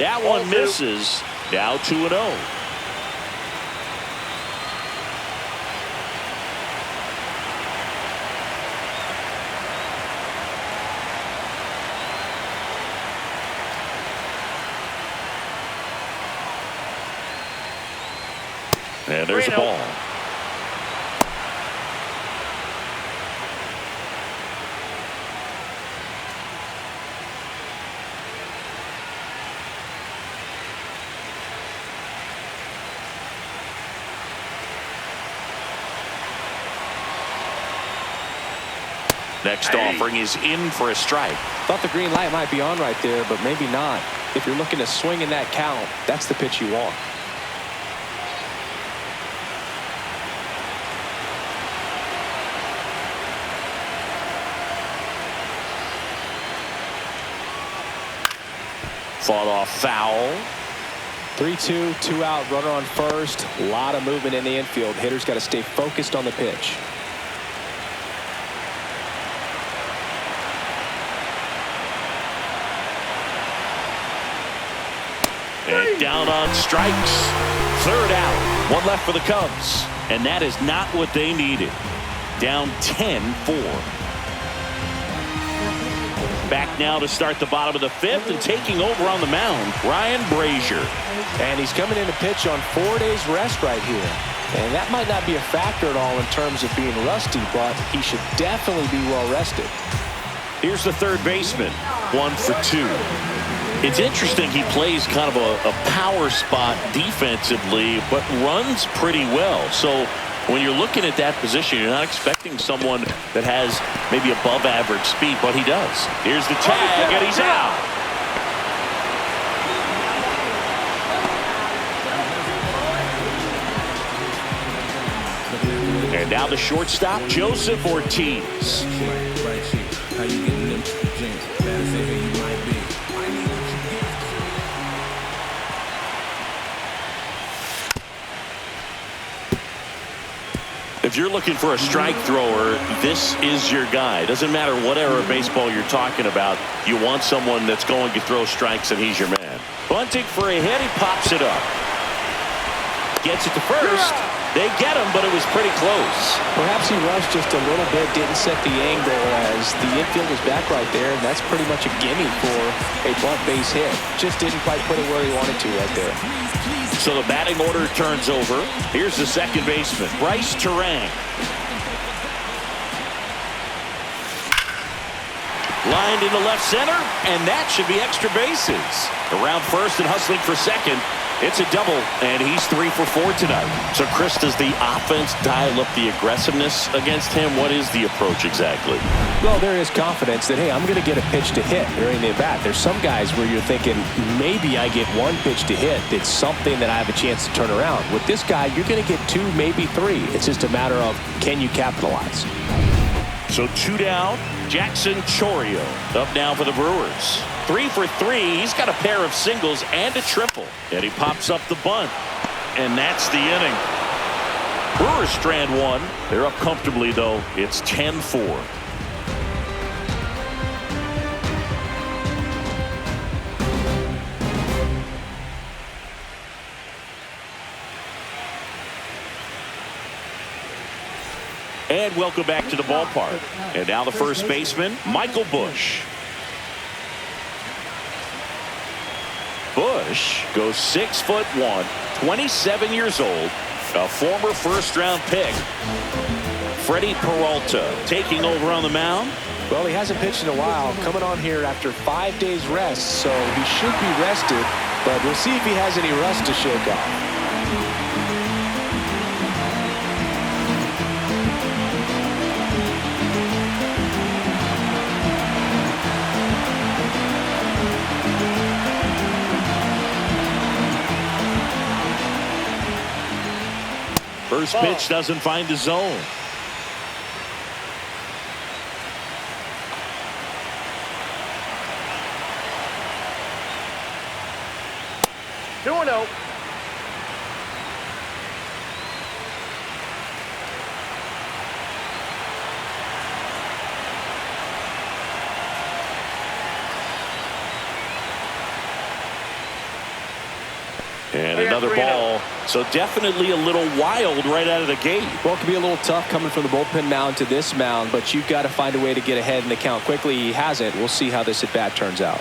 That one misses. Now 2-0. And there's the ball. Next offering is in for a strike. Thought the green light might be on right there, but maybe not. If you're looking to swing in that count, that's the pitch you want. Fought off foul. 3-2, 2 out, runner on first. A lot of movement in the infield. Hitter's got to stay focused on the pitch. And down on strikes. Third out. One left for the Cubs. And that is not what they needed. Down 10-4. Back now to start the bottom of the fifth, and taking over on the mound, Ryan Brazier. And he's coming in to pitch on 4 days rest right here. And that might not be a factor at all in terms of being rusty, but he should definitely be well rested. Here's the third baseman, 1 for 2. It's interesting, he plays kind of a power spot defensively, but runs pretty well. So when you're looking at that position, you're not expecting someone that has maybe above average speed, but he does. Here's the tag, and he's out. And now the shortstop, Joseph Ortiz. Right here. How you getting them James? Better say who you might be. I need what you give. If you're looking for a strike thrower, this is your guy. Doesn't matter what era of baseball you're talking about. You want someone that's going to throw strikes, and he's your man. Bunting for a hit. He pops it up. Gets it to first. They get him, but it was pretty close. Perhaps he rushed just a little bit, didn't set the angle as the infield was back right there, and that's pretty much a gimme for a bunt base hit. Just didn't quite put it where he wanted to right there. So the batting order turns over. Here's the second baseman, Bryce Terang. Lined into left center, and that should be extra bases. Around first and hustling for second. It's a double, and he's 3 for 4 tonight. So, Chris, does the offense dial up the aggressiveness against him? What is the approach exactly? Well, there is confidence that, hey, I'm going to get a pitch to hit during the at-bat. There's some guys where you're thinking, maybe I get one pitch to hit. It's something that I have a chance to turn around. With this guy, you're going to get 2, maybe 3. It's just a matter of, can you capitalize? So 2 down. Jackson Chourio up now for the Brewers. 3 for 3. He's got a pair of singles and a triple. And he pops up the bunt. And that's the inning. Brewers strand 1. They're up comfortably, though. It's 10-4. And welcome back to the ballpark. And now the first baseman, Michael Busch. Busch goes 6'1", 27 years old, a former first-round pick. Freddie Peralta taking over on the mound. Well, he hasn't pitched in a while, coming on here after 5 days rest, so he should be rested, but we'll see if he has any rust to shake off. First pitch doesn't find the zone. another ball. So definitely a little wild right out of the gate. Well, it can be a little tough coming from the bullpen mound to this mound, but you've got to find a way to get ahead in the count quickly. He hasn't. We'll see how this at-bat turns out.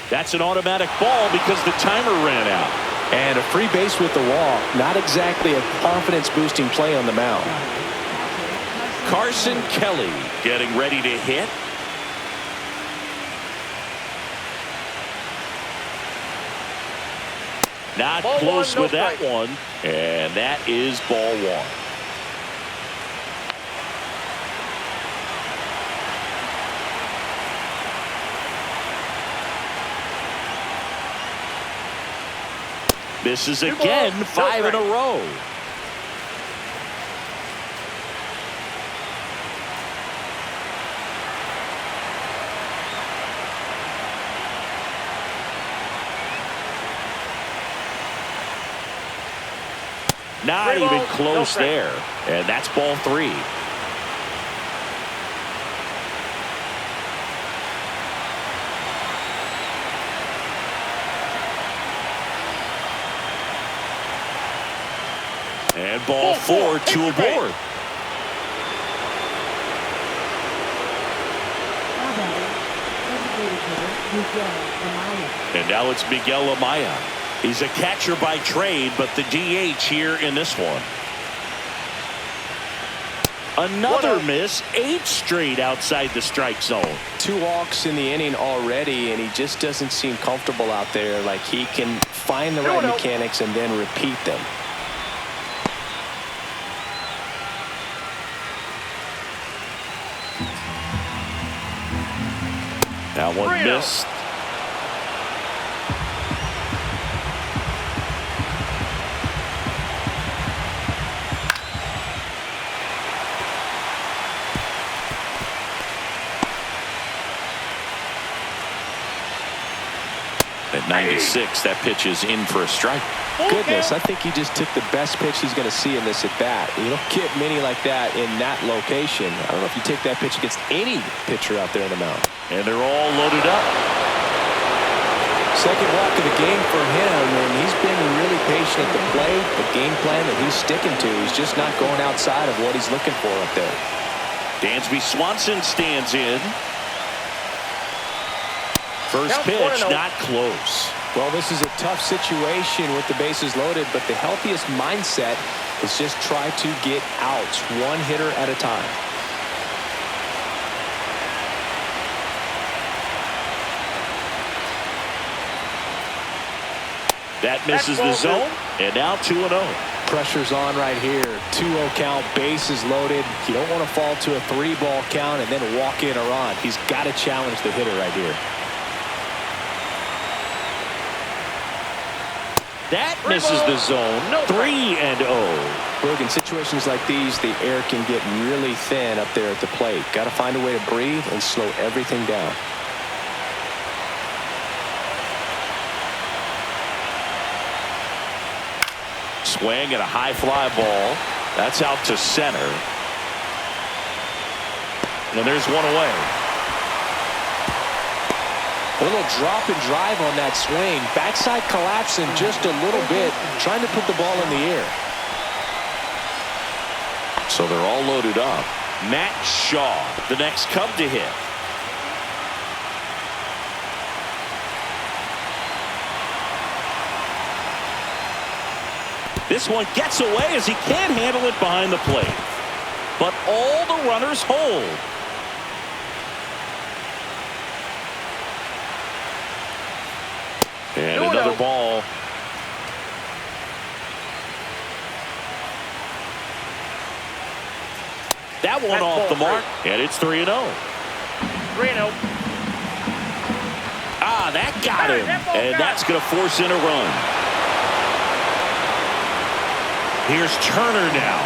That's an automatic ball because the timer ran out. And a free base with the walk. Not exactly a confidence-boosting play on the mound. Carson Kelly getting ready to hit. Not Ball close one, no with that strike. one. And that is ball one. Misses again, 5 in a row. Not even close there. And that's ball 3. And ball 4, 2 aboard. And now it's Miguel Amaya. He's a catcher by trade, but the DH here in this one. Another miss, 8 straight outside the strike zone. 2 walks in the inning already, and he just doesn't seem comfortable out there. Like he can find the right mechanics and then repeat them. That one missed. At 96, that pitch is in for a strike. Goodness, I think he just took the best pitch he's going to see in this at bat. You don't get many like that in that location. I don't know if you take that pitch against any pitcher out there in the mound. And they're all loaded up. Second walk of the game for him, and he's been really patient at the plate. The game plan that he's sticking to, he's just not going outside of what he's looking for up there. Dansby Swanson stands in. First pitch, not close. Well, this is a tough situation with the bases loaded, but the healthiest mindset is just try to get outs, one hitter at a time. That misses the zone, and now 2-0. Pressure's on right here. 2-0 count, bases loaded. You don't want to fall to a 3-ball count and then walk in a run. He's got to challenge the hitter right here. That misses the zone. 3-0. Look, in situations like these, the air can get really thin up there at the plate. Got to find a way to breathe and slow everything down. Swing and a high fly ball. That's out to center. And there's one away. A little drop and drive on that swing. Backside collapsing just a little bit, trying to put the ball in the air. So they're all loaded up. Matt Shaw, the next Cub to hit. This one gets away as he can't handle it behind the plate. But all the runners hold. And another ball. That one off the mark, and it's 3-0. 3-0. Ah, that got him, and that's going to force in a run. Here's Turner now.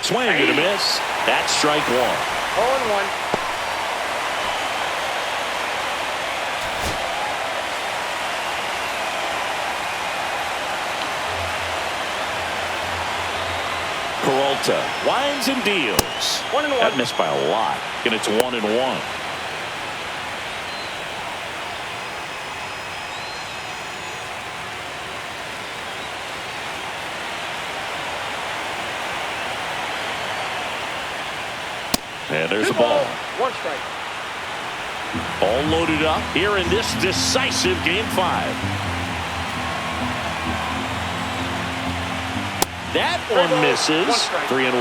Swing and a miss. That's strike 1. 0-1. Manta winds and deals. 1-1. That missed by a lot, and it's 1-1. And there's a ball. 1 strike. All loaded up here in this decisive Game 5. That one misses. 3-1.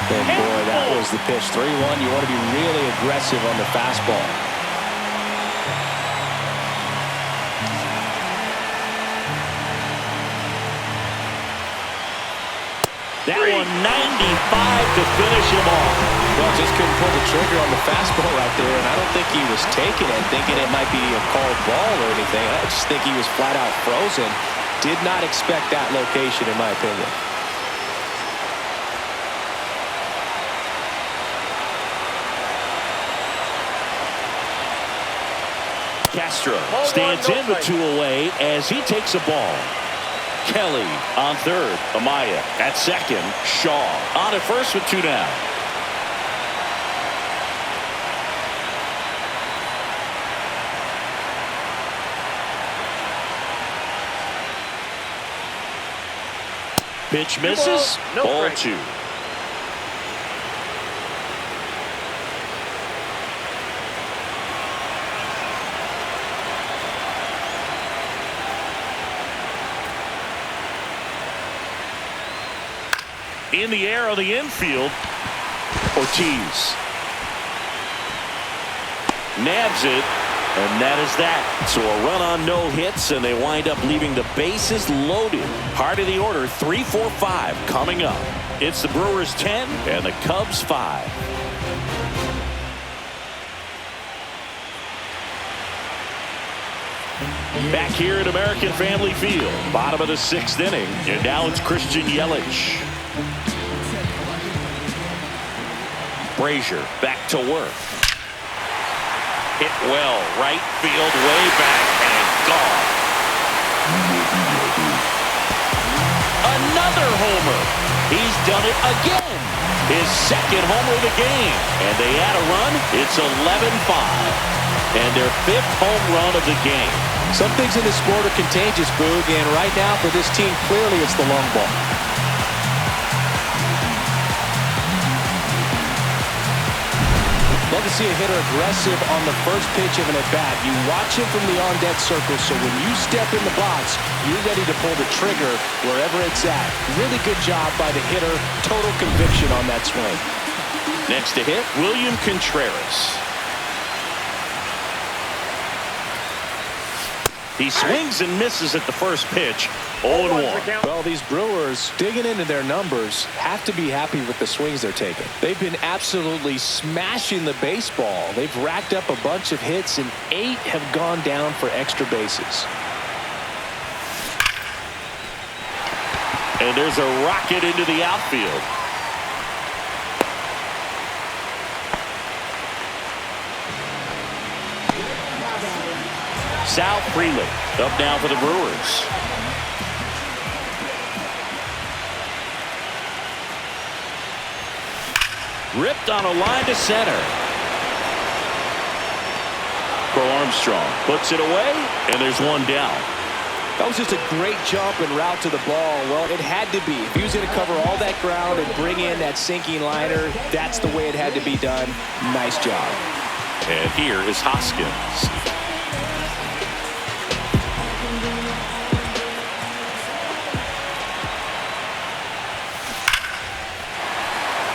And boy, that was the pitch. 3-1. You want to be really aggressive on the fastball. That one 95 to finish him off. Well, just couldn't pull the trigger on the fastball right there, and I don't think he was taking it, thinking it might be a called ball or anything. I just think he was flat out frozen. Did not expect that location, in my opinion. Castro stands in with 2 away as he takes a ball. Kelly on third. Amaya at second. Shaw on at first with 2 down. Pitch misses. Ball 2. In the air on the infield. Ortiz nabs it, and that is that. So a run on no hits, and they wind up leaving the bases loaded. Heart of the order, 3, 4, 5 coming up. It's the Brewers 10 and the Cubs 5. Back here at American Family Field, bottom of the 6th inning, and now it's Christian Yelich. Brazier back to work. Hit well, right field, way back, and gone. Another homer. He's done it again. His 2nd homer of the game. And they add a run. It's 11-5. And their 5th home run of the game. Some things in this sport are contagious, Boog, and right now for this team, clearly it's the long ball. Love to see a hitter aggressive on the first pitch of an at-bat. You watch him from the on-deck circle, so when you step in the box, you're ready to pull the trigger wherever it's at. Really good job by the hitter. Total conviction on that swing. Next to hit, William Contreras. He swings and misses at the first pitch. 0-1. Well, these Brewers, digging into their numbers, have to be happy with the swings they're taking. They've been absolutely smashing the baseball. They've racked up a bunch of hits, and 8 have gone down for extra bases. And there's a rocket into the outfield. Sal Freeland up now for the Brewers. Ripped on a line to center. Cole Armstrong puts it away, and there's one down. That was just a great jump and route to the ball. Well, it had to be. If he was going to cover all that ground and bring in that sinking liner, that's the way it had to be done. Nice job. And here is Hoskins.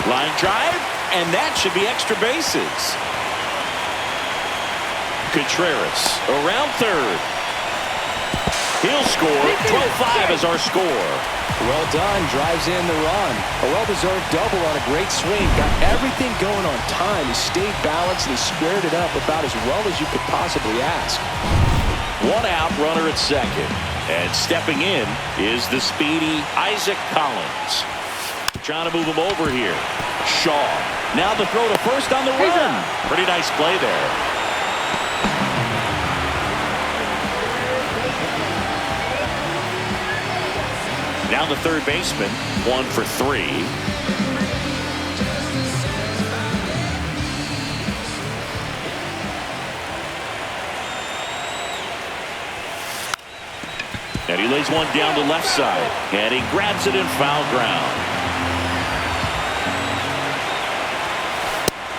Line drive, and that should be extra bases. Contreras around third. He'll score. 12-5 is our score. Well done. Drives in the run. A well-deserved double on a great swing. Got everything going on time. He stayed balanced and he squared it up about as well as you could possibly ask. 1 out, runner at second. And stepping in is the speedy Isaac Collins. Trying to move him over here. Shaw. Now the throw to first on the run. Pretty nice play there. Now the third baseman, 1 for 3. And he lays one down the left side. And he grabs it in foul ground.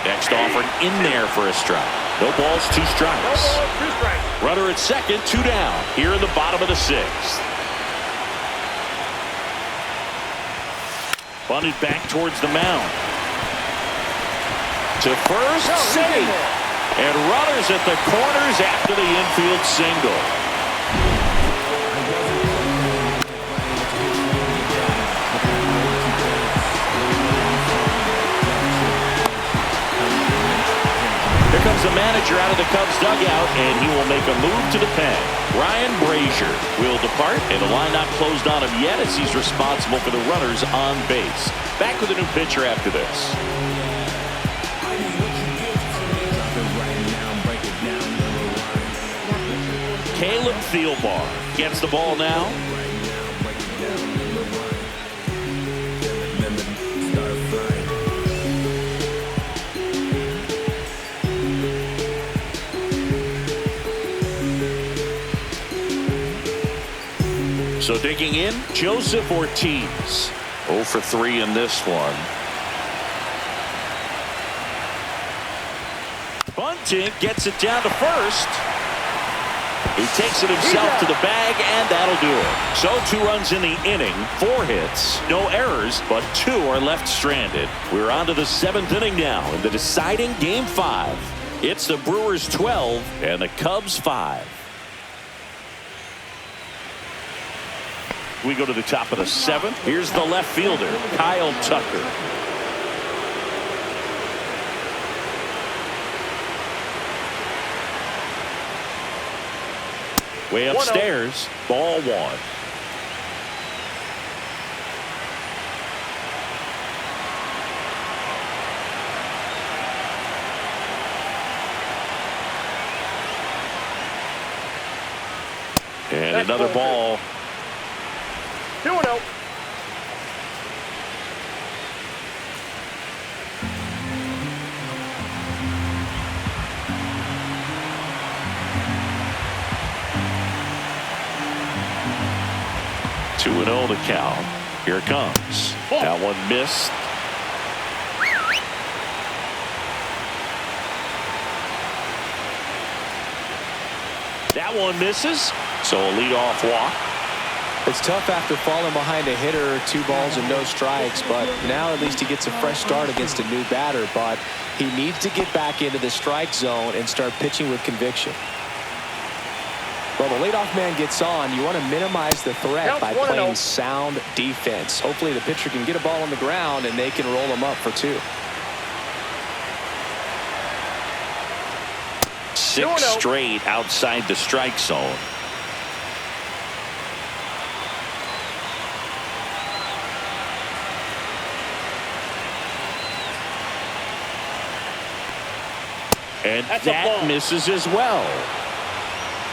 Next offering in there for a strike. No balls, 2 strikes. Runner at second, 2 down. Here in the bottom of the 6th. Bunted back towards the mound. To first, safe. And runners at the corners after the infield single. Here comes the manager out of the Cubs dugout, and he will make a move to the pen. Ryan Brazier will depart, and the line not closed on him yet as he's responsible for the runners on base. Back with a new pitcher after this. Caleb Thielbar gets the ball now. So digging in, Joseph Ortiz. 0 for 3 in this one. Bunting gets it down to first. He takes it himself to the bag, and that'll do it. So 2 runs in the inning, 4 hits, no errors, but 2 are left stranded. We're on to the 7th inning now in the deciding Game 5. It's the Brewers 12 and the Cubs 5. We go to the top of the 7th. Here's the left fielder, Kyle Tucker. Way upstairs, ball 1. And another ball. 2-0. The count. Here it comes. That one missed. That one misses. So a leadoff walk. It's tough after falling behind a hitter, 2 balls and no strikes, but now at least he gets a fresh start against a new batter, but he needs to get back into the strike zone and start pitching with conviction. Well, the leadoff man gets on. You want to minimize the threat by playing sound defense. Hopefully the pitcher can get a ball on the ground and they can roll him up for 2. 6 straight outside the strike zone. And that misses as well.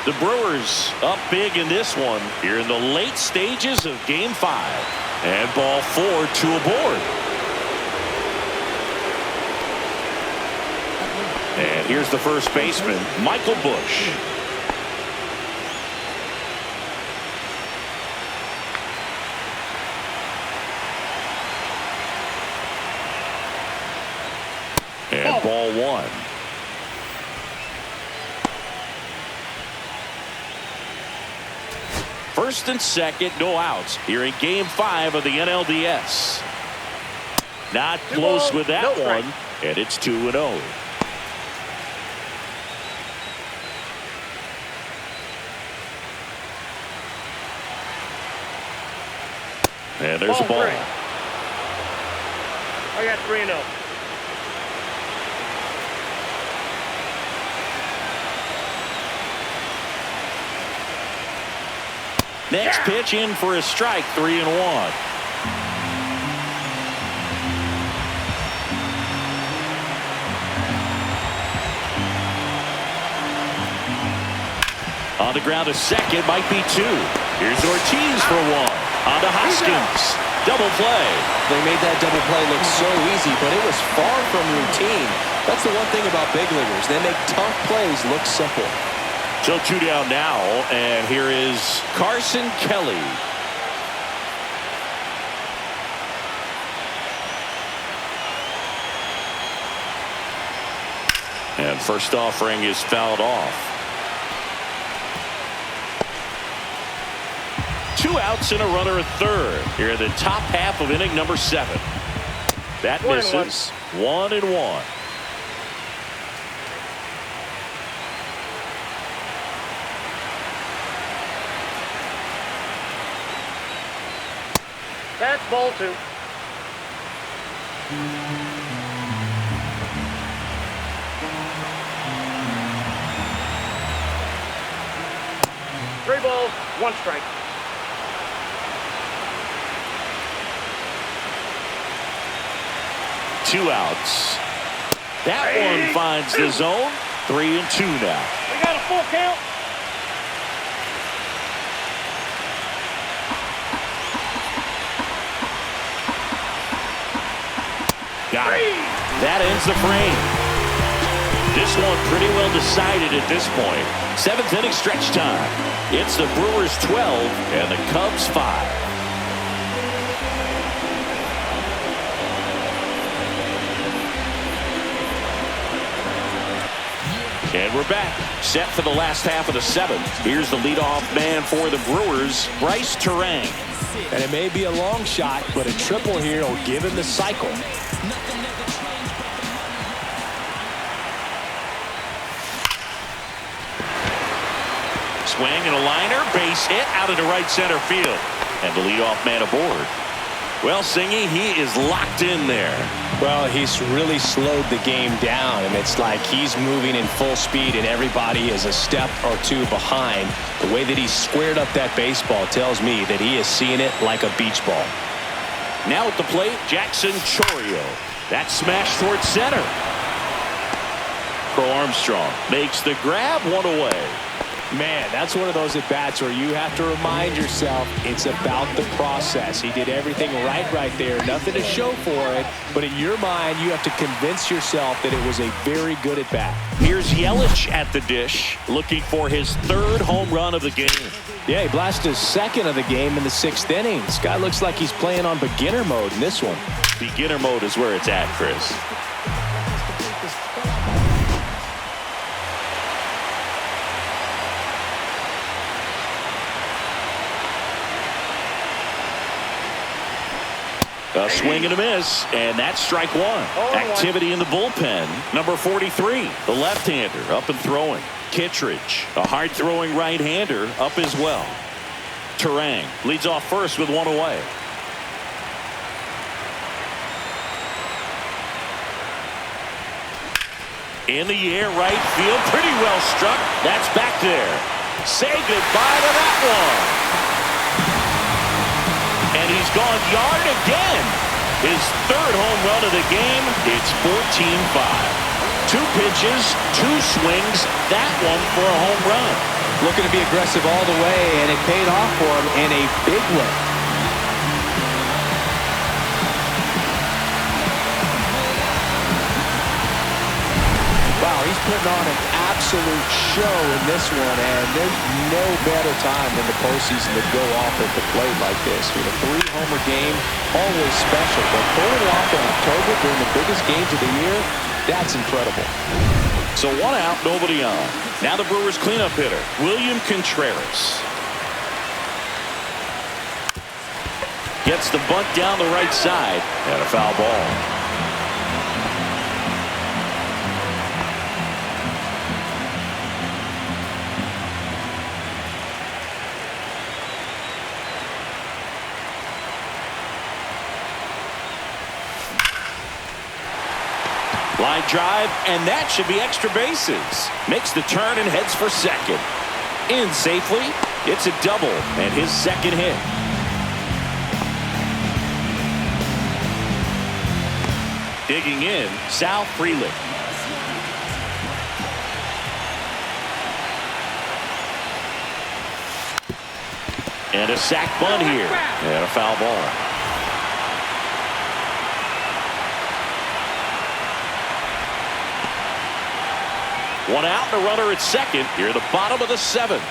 The Brewers up big in this one here in the late stages of Game 5. And ball 4, 2 aboard. And here's the first baseman, Michael Bush. And ball 1. First and second, no outs here in Game 5 of the NLDS. Not close with that one, and it's 2-0. And there's a ball. I got 3-0. Next pitch in for a strike, 3-1. On the ground to second, might be 2. Here's Ortiz for 1. On to Hoskins. Double play. They made that double play look so easy, but it was far from routine. That's the one thing about big leaguers. They make tough plays look simple. So 2 down now, and here is Carson Kelly. And first offering is fouled off. 2 outs and a runner at third. Here in the top half of inning number 7. That misses. 1-1. That's ball 2. Three balls, 1 strike. Two outs. That one finds the zone. 3-2 now. We got a full count. Got it. That ends the frame. This one pretty well decided at this point. 7th inning stretch time. It's the Brewers 12 and the Cubs 5. And we're back, set for the last half of the 7th. Here's the leadoff man for the Brewers, Bryce Terang. And it may be a long shot, but a triple here will give him the cycle. Swing and a liner, base hit out into right center field. And the leadoff man aboard. Well, Singy, he is locked in there. Well, he's really slowed the game down, and it's like he's moving in full speed, and everybody is a step or 2 behind. The way that he squared up that baseball tells me that he is seeing it like a beach ball. Now at the plate, Jackson Chourio. That smash towards center. Crow Armstrong makes the grab, 1 away. Man, that's one of those at-bats where you have to remind yourself it's about the process. He did everything right there. Nothing to show for it. But in your mind, you have to convince yourself that it was a very good at-bat. Here's Yelich at the dish, looking for his 3rd home run of the game. Yeah, he blasted his 2nd of the game in the 6th inning. This guy looks like he's playing on beginner mode in this one. Beginner mode is where it's at, Chris. A swing and a miss, and that's strike 1. Activity in the bullpen. Number 43, the left-hander, up and throwing. Kittredge, a hard-throwing right-hander, up as well. Terang leads off first with 1 away. In the air, right field, pretty well struck. That's back there. Say goodbye to that one. And he's gone yard again. His 3rd home run of the game. It's 14-5. 2 pitches, 2 swings. That one for a home run. Looking to be aggressive all the way, and it paid off for him in a big way. Wow, he's putting on an absolute show in this one, and there's no better time than the postseason to go off at the plate like this. With a 3-homer game, always special, but pulling it off in October during the biggest games of the year, that's incredible. So 1 out, nobody on. Now the Brewers cleanup hitter, William Contreras. Gets the bunt down the right side, and a foul ball. Line drive, and that should be extra bases. Makes the turn and heads for second. In safely, it's a double and his 2nd hit. Digging in, Sal Frelick. And a sac bunt here. And a foul ball. One out and a runner at second here at the bottom of the seventh.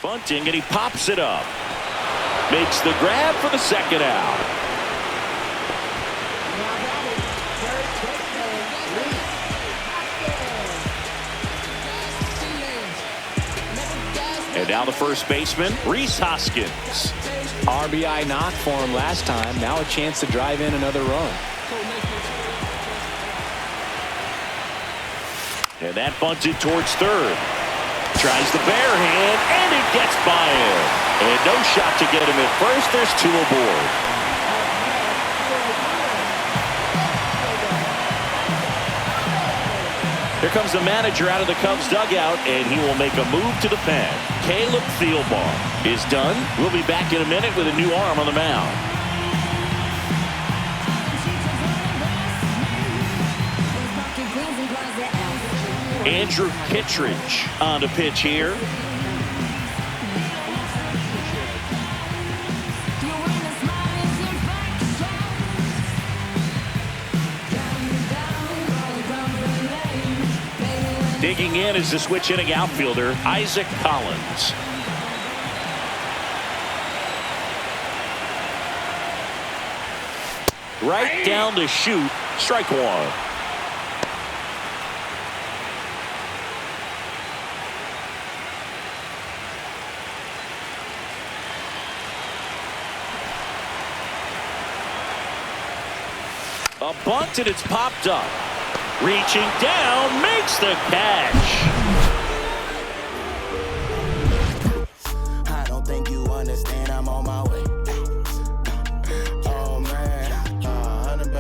Bunting, and he pops it up. Makes the grab for the second out. And now the first baseman, Rhys Hoskins. RBI knock for him last time. Now a chance to drive in another run. And that bunted towards third. Tries the bare hand, and it gets by him. And no shot to get him at first. There's two aboard. Here comes the manager out of the Cubs dugout, and he will make a move to the pen. Caleb Thielbar is done. We'll be back in a minute with a new arm on the mound. Andrew Kittredge on the pitch here. Digging in is the switch inning outfielder, Isaac Collins. Right down to shoot, strike one. A bunt, and it's popped up. Reaching down, makes the catch. I don't think you understand, I'm on my way. Oh man, 100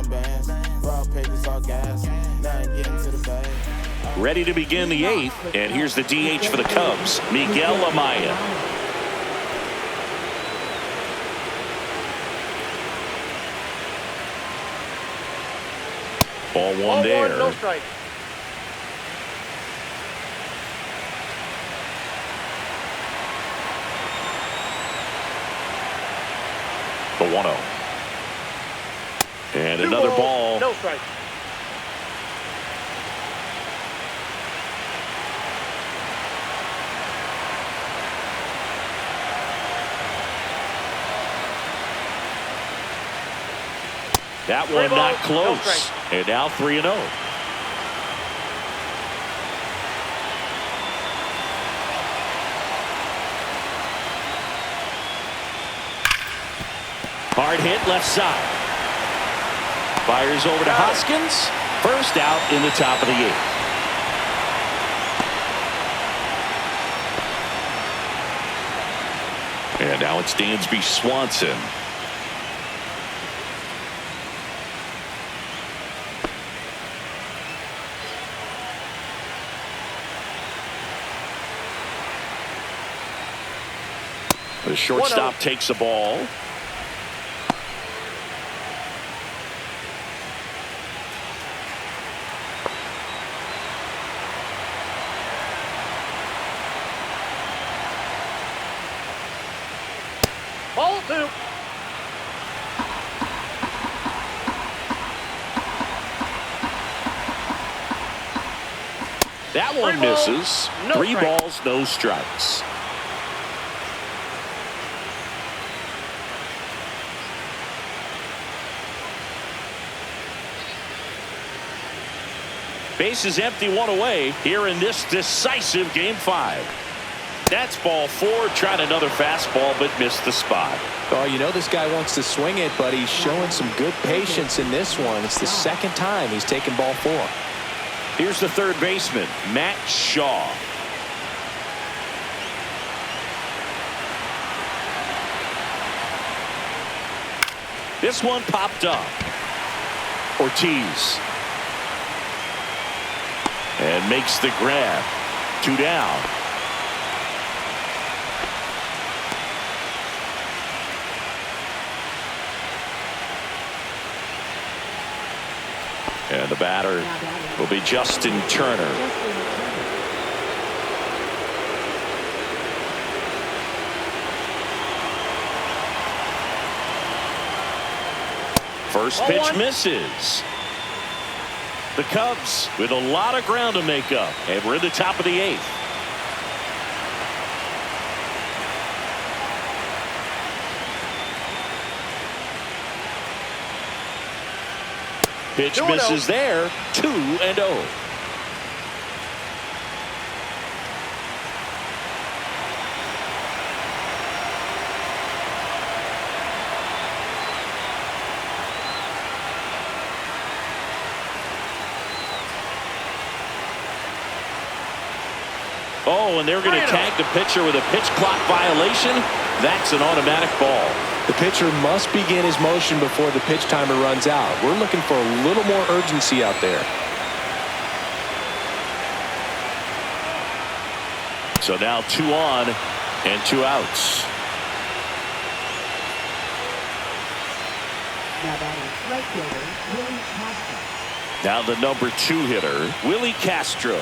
bands, raw papers, all gas. Now I'm getting to the bag. Ready to begin the eighth, and here's the DH for the Cubs, Miguel Amaya. Ball one there. No strike. The 1-0. And another ball. No strike. That one not close. And now 3-0. Hard hit left side. Fires over to Hoskins. First out in the top of the eighth. And now it's Dansby Swanson. The shortstop takes the ball. Ball two. That one misses. Three balls, no strikes. Bases empty, one away here in this decisive Game 5. That's ball four. Tried another fastball, but missed the spot. Oh, you know this guy wants to swing it, but he's showing some good patience in this one. It's the second time he's taken ball four. Here's the third baseman, Matt Shaw. This one popped up. Ortiz. And makes the grab. Two down. And the batter will be Justin Turner. First pitch misses. The Cubs with a lot of ground to make up, and we're in the top of the 8th. Pitch misses there. 2-0. Oh, and they're going to tag the pitcher with a pitch clock violation. That's an automatic ball. The pitcher must begin his motion before the pitch timer runs out. We're looking for a little more urgency out there. So now 2 on and 2 outs. Now batting right fielder, Willie Castro. Now the number 2 hitter, Willie Castro.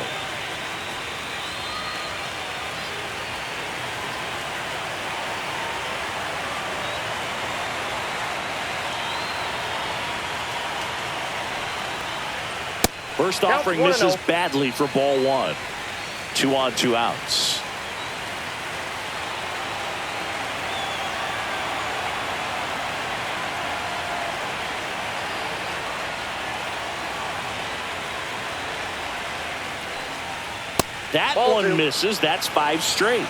First offering misses badly for ball 1. 2 on, 2 outs. That one misses. That's 5 straight.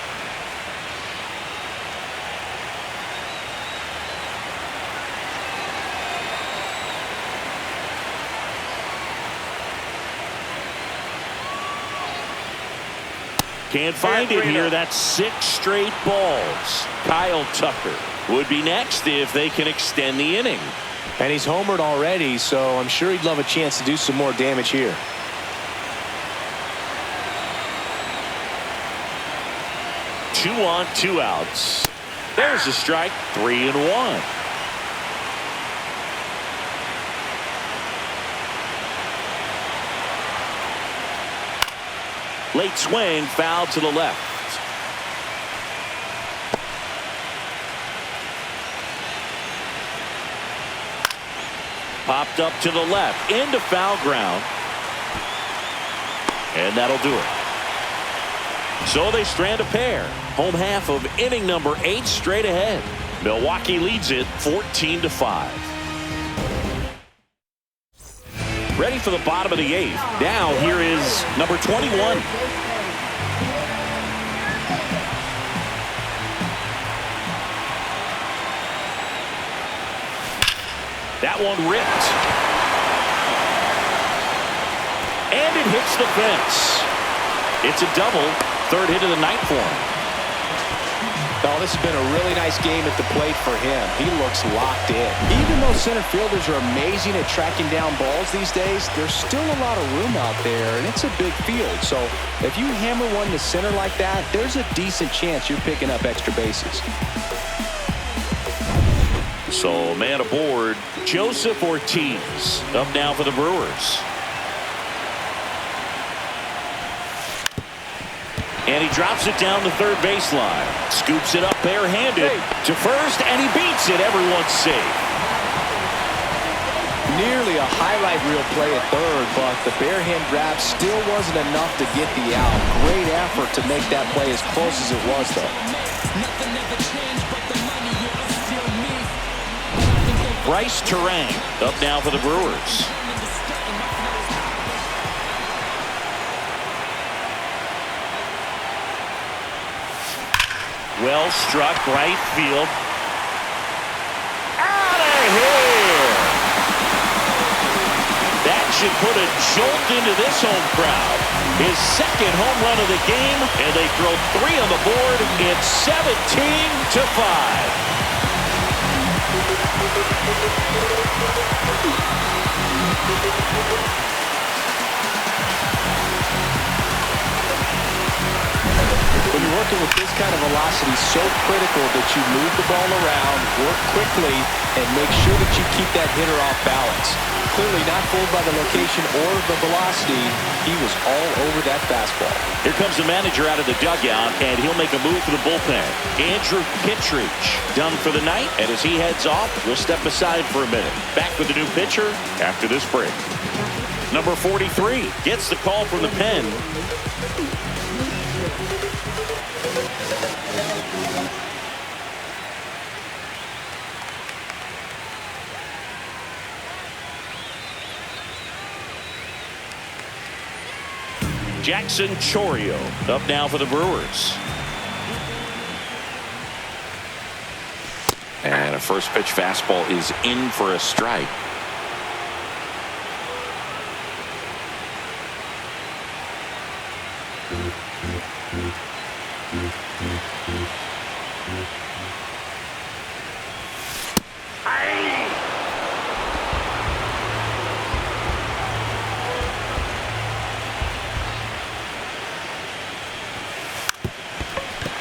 Can't find it here. That's 6 straight balls. Kyle Tucker would be next if they can extend the inning. And he's homered already, so I'm sure he'd love a chance to do some more damage here. Two on, 2 outs. There's a strike. 3-1. Late swing, foul to the left. Popped up to the left, into foul ground. And that'll do it. So they strand a pair. Home half of inning number 8 straight ahead. Milwaukee leads it 14-5. Ready for the bottom of the 8th. Now here is number 21. That one ripped. And it hits the fence. It's a double. 3rd hit of the night for him. Oh, this has been a really nice game at the plate for him. He looks locked in. Even though center fielders are amazing at tracking down balls these days, there's still a lot of room out there, and it's a big field. So if you hammer one to center like that, there's a decent chance you're picking up extra bases. So man aboard, Joseph Ortiz up now for the Brewers. And he drops it down the 3rd baseline. Scoops it up barehanded to first, and he beats it. Everyone's safe. Nearly a highlight reel play at 3rd, but the barehand grab still wasn't enough to get the out. Great effort to make that play as close as it was, though. Bryce Terang up now for the Brewers. Well struck, right field. Out of here! That should put a jolt into this home crowd. His 2nd home run of the game, and they throw 3 on the board. It's 17-5. When you're working with this kind of velocity, so critical that you move the ball around, work quickly, and make sure that you keep that hitter off balance. clearly not fooled by the location or the velocity. He was all over that fastball. Here comes the manager out of the dugout, and he'll make a move for the bullpen. Andrew Kittredge done for the night, and as he heads off, we'll step aside for a minute. Back with the new pitcher after this break. Number 43 gets the call from the pen. Jackson Chourio up now for the Brewers. And a first pitch fastball is in for a strike.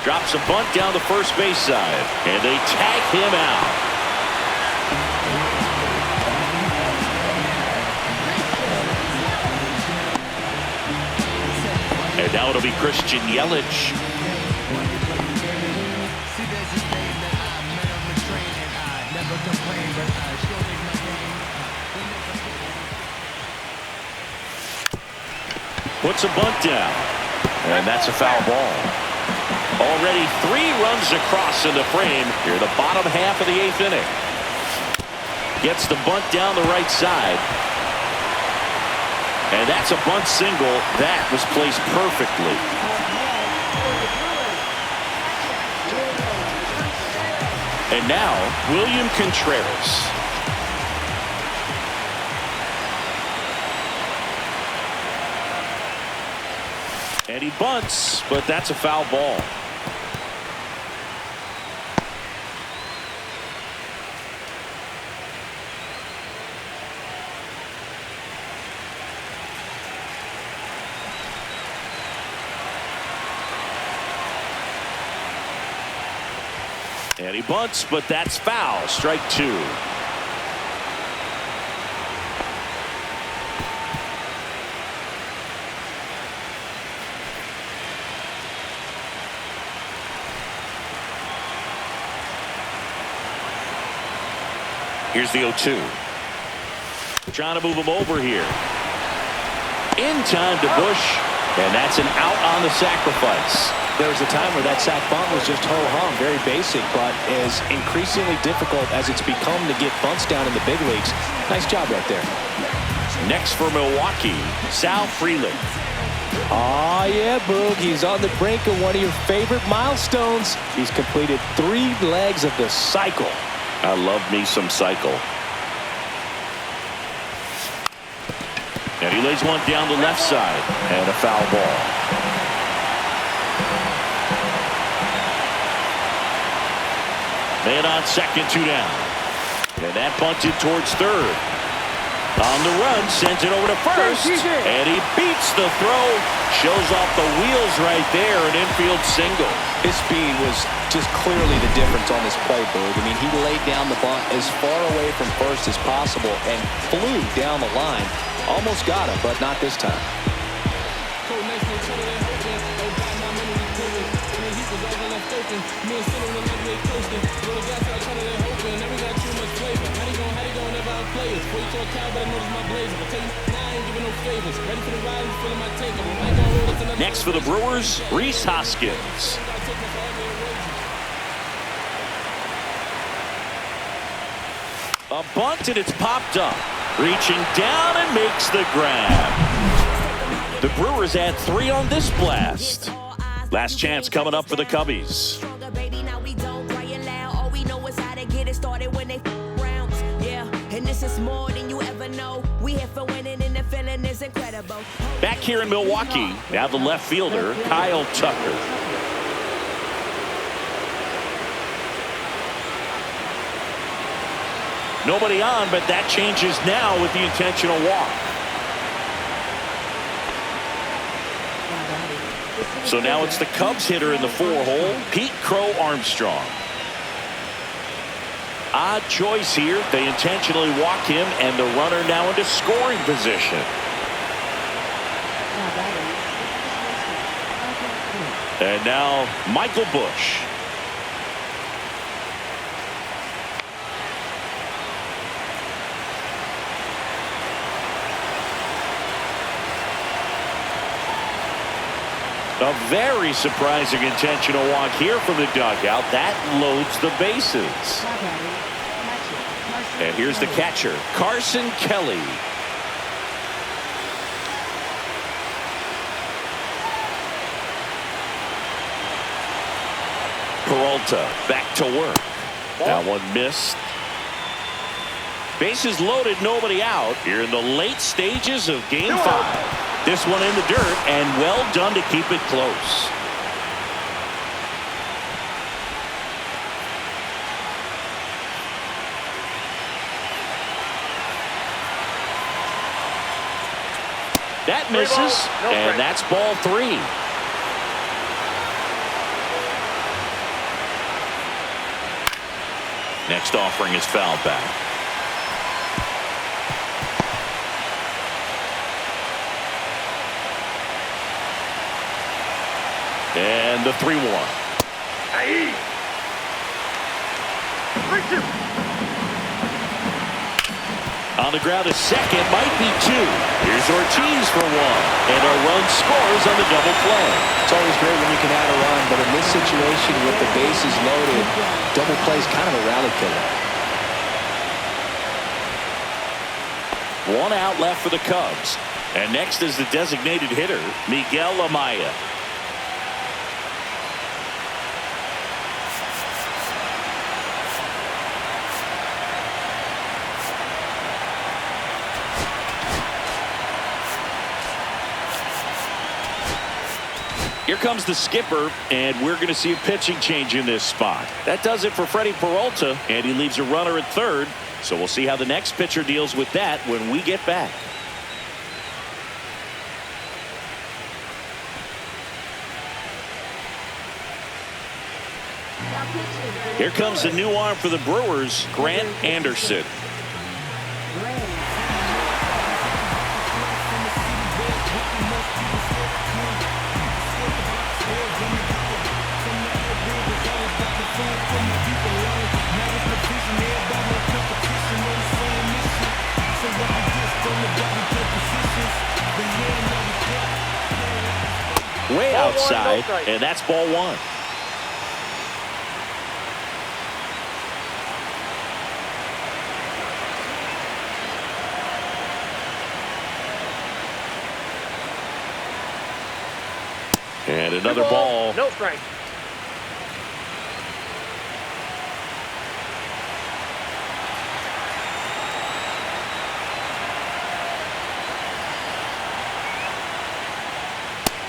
Drops a bunt down the first base side, and they tag him out. And now it'll be Christian Yelich. Puts a bunt down, and that's a foul ball. Already 3 runs across in the frame here in the bottom half of the 8th inning. Gets the bunt down the right side. And that's a bunt single. That was placed perfectly. And now William Contreras. And he bunts, but that's a foul ball. And he bunts, but that's foul. Strike 2. Here's the 0-2. Trying to move him over here. In time to Bush, and that's an out on the sacrifice. There was a time where that sac bunt was just ho-hum, very basic, but is increasingly difficult as it's become to get bunts down in the big leagues. Nice job right there. Next for Milwaukee, Sal Frelick. Oh, yeah, Boog. He's on the brink of one of your favorite milestones. He's completed 3 legs of the cycle. I love me some cycle. And he lays one down the left side, and a foul ball. Man on second, 2 down. And that bunted towards third. On the run, sends it over to first. And he beats the throw. Shows off the wheels right there. An infield single. His speed was just clearly the difference on this play, Boog. I mean, he laid down the bunt as far away from first as possible and flew down the line. Almost got him, but not this time. Next for the Brewers, Rhys Hoskins. A bunt, and it's popped up. Reaching down and makes the grab. The Brewers add 3 on this blast. Last chance coming up for the Cubbies. Back here in Milwaukee, now the left fielder, Kyle Tucker. Nobody on, but that changes now with the intentional walk. So now it's the Cubs hitter in the 4-hole, Pete Crow Armstrong. odd choice here. They intentionally walk him, and the runner now into scoring position. And now Michael Bush. A very surprising intentional walk here from the dugout. That loads the bases. And here's the catcher, Carson Kelly. Peralta back to work. That one missed. Bases loaded, nobody out here in the late stages of Game 5. This one in the dirt, and well done to keep it close. That misses, and that's ball 3. Next offering is fouled back. And the 3-1. Hey. 3-2. On the ground, a second, might be 2. Here's Ortiz for 1. And a run scores on the double play. It's always great when you can add a run, but in this situation with the bases loaded, double play is kind of a rally killer. 1 out left for the Cubs. And next is the designated hitter, Miguel Amaya. Here comes the skipper, and we're going to see a pitching change in this spot. That does it for Freddie Peralta, and he leaves a runner at third. So we'll see how the next pitcher deals with that when we get back. Here comes the new arm for the Brewers, Grant Anderson. Way outside, and that's ball 1. And another ball. No strike.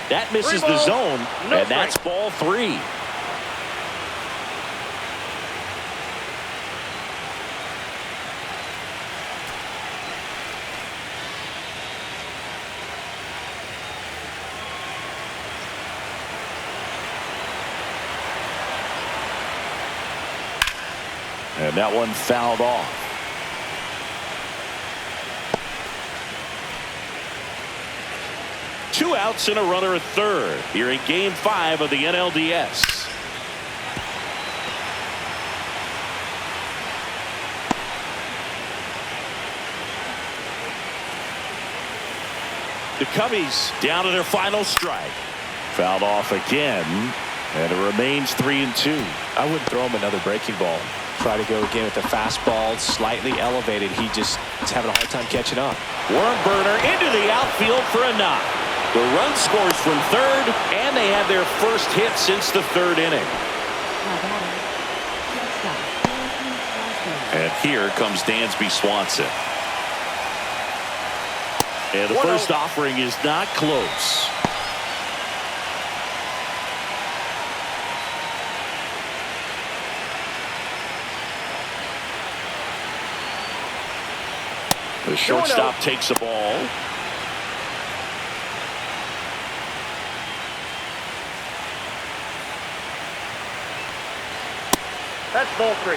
That misses the zone, and that's ball 3. And that one fouled off. Two outs and a runner at third here in Game 5 of the NLDS. The Cubbies down to their final strike. Fouled off again, and it remains 3-2. I wouldn't throw him another breaking ball. Try to go again with the fastball, slightly elevated. He just is having a hard time catching up. Worm burner into the outfield for a knock. The run scores from third, and they have their first hit since the third inning. And here comes Dansby Swanson. And the first offering is not close. The shortstop takes the ball. That's ball 3.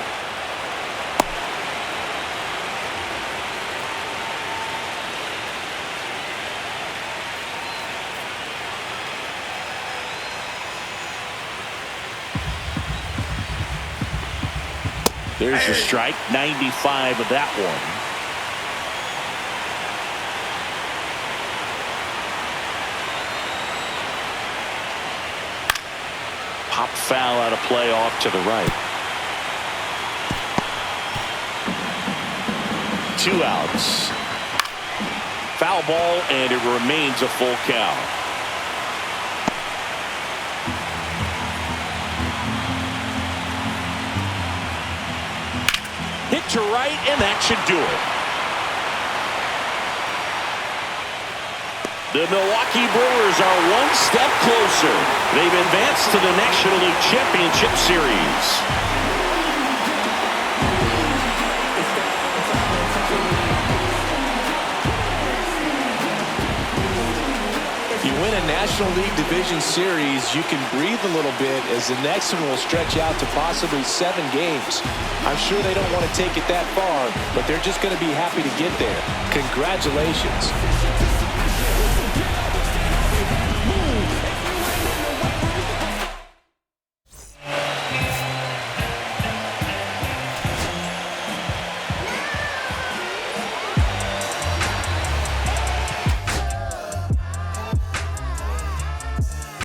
There's a strike, 95 of that one. Pop foul out of play off to the right. 2 outs. Foul ball, and it remains a full count. Hit to right, and that should do it. The Milwaukee Brewers are one step closer. They've advanced to the National League Championship Series. You win a National League Division Series, you can breathe a little bit as the next one will stretch out to possibly 7 games. I'm sure they don't want to take it that far, but they're just going to be happy to get there. Congratulations.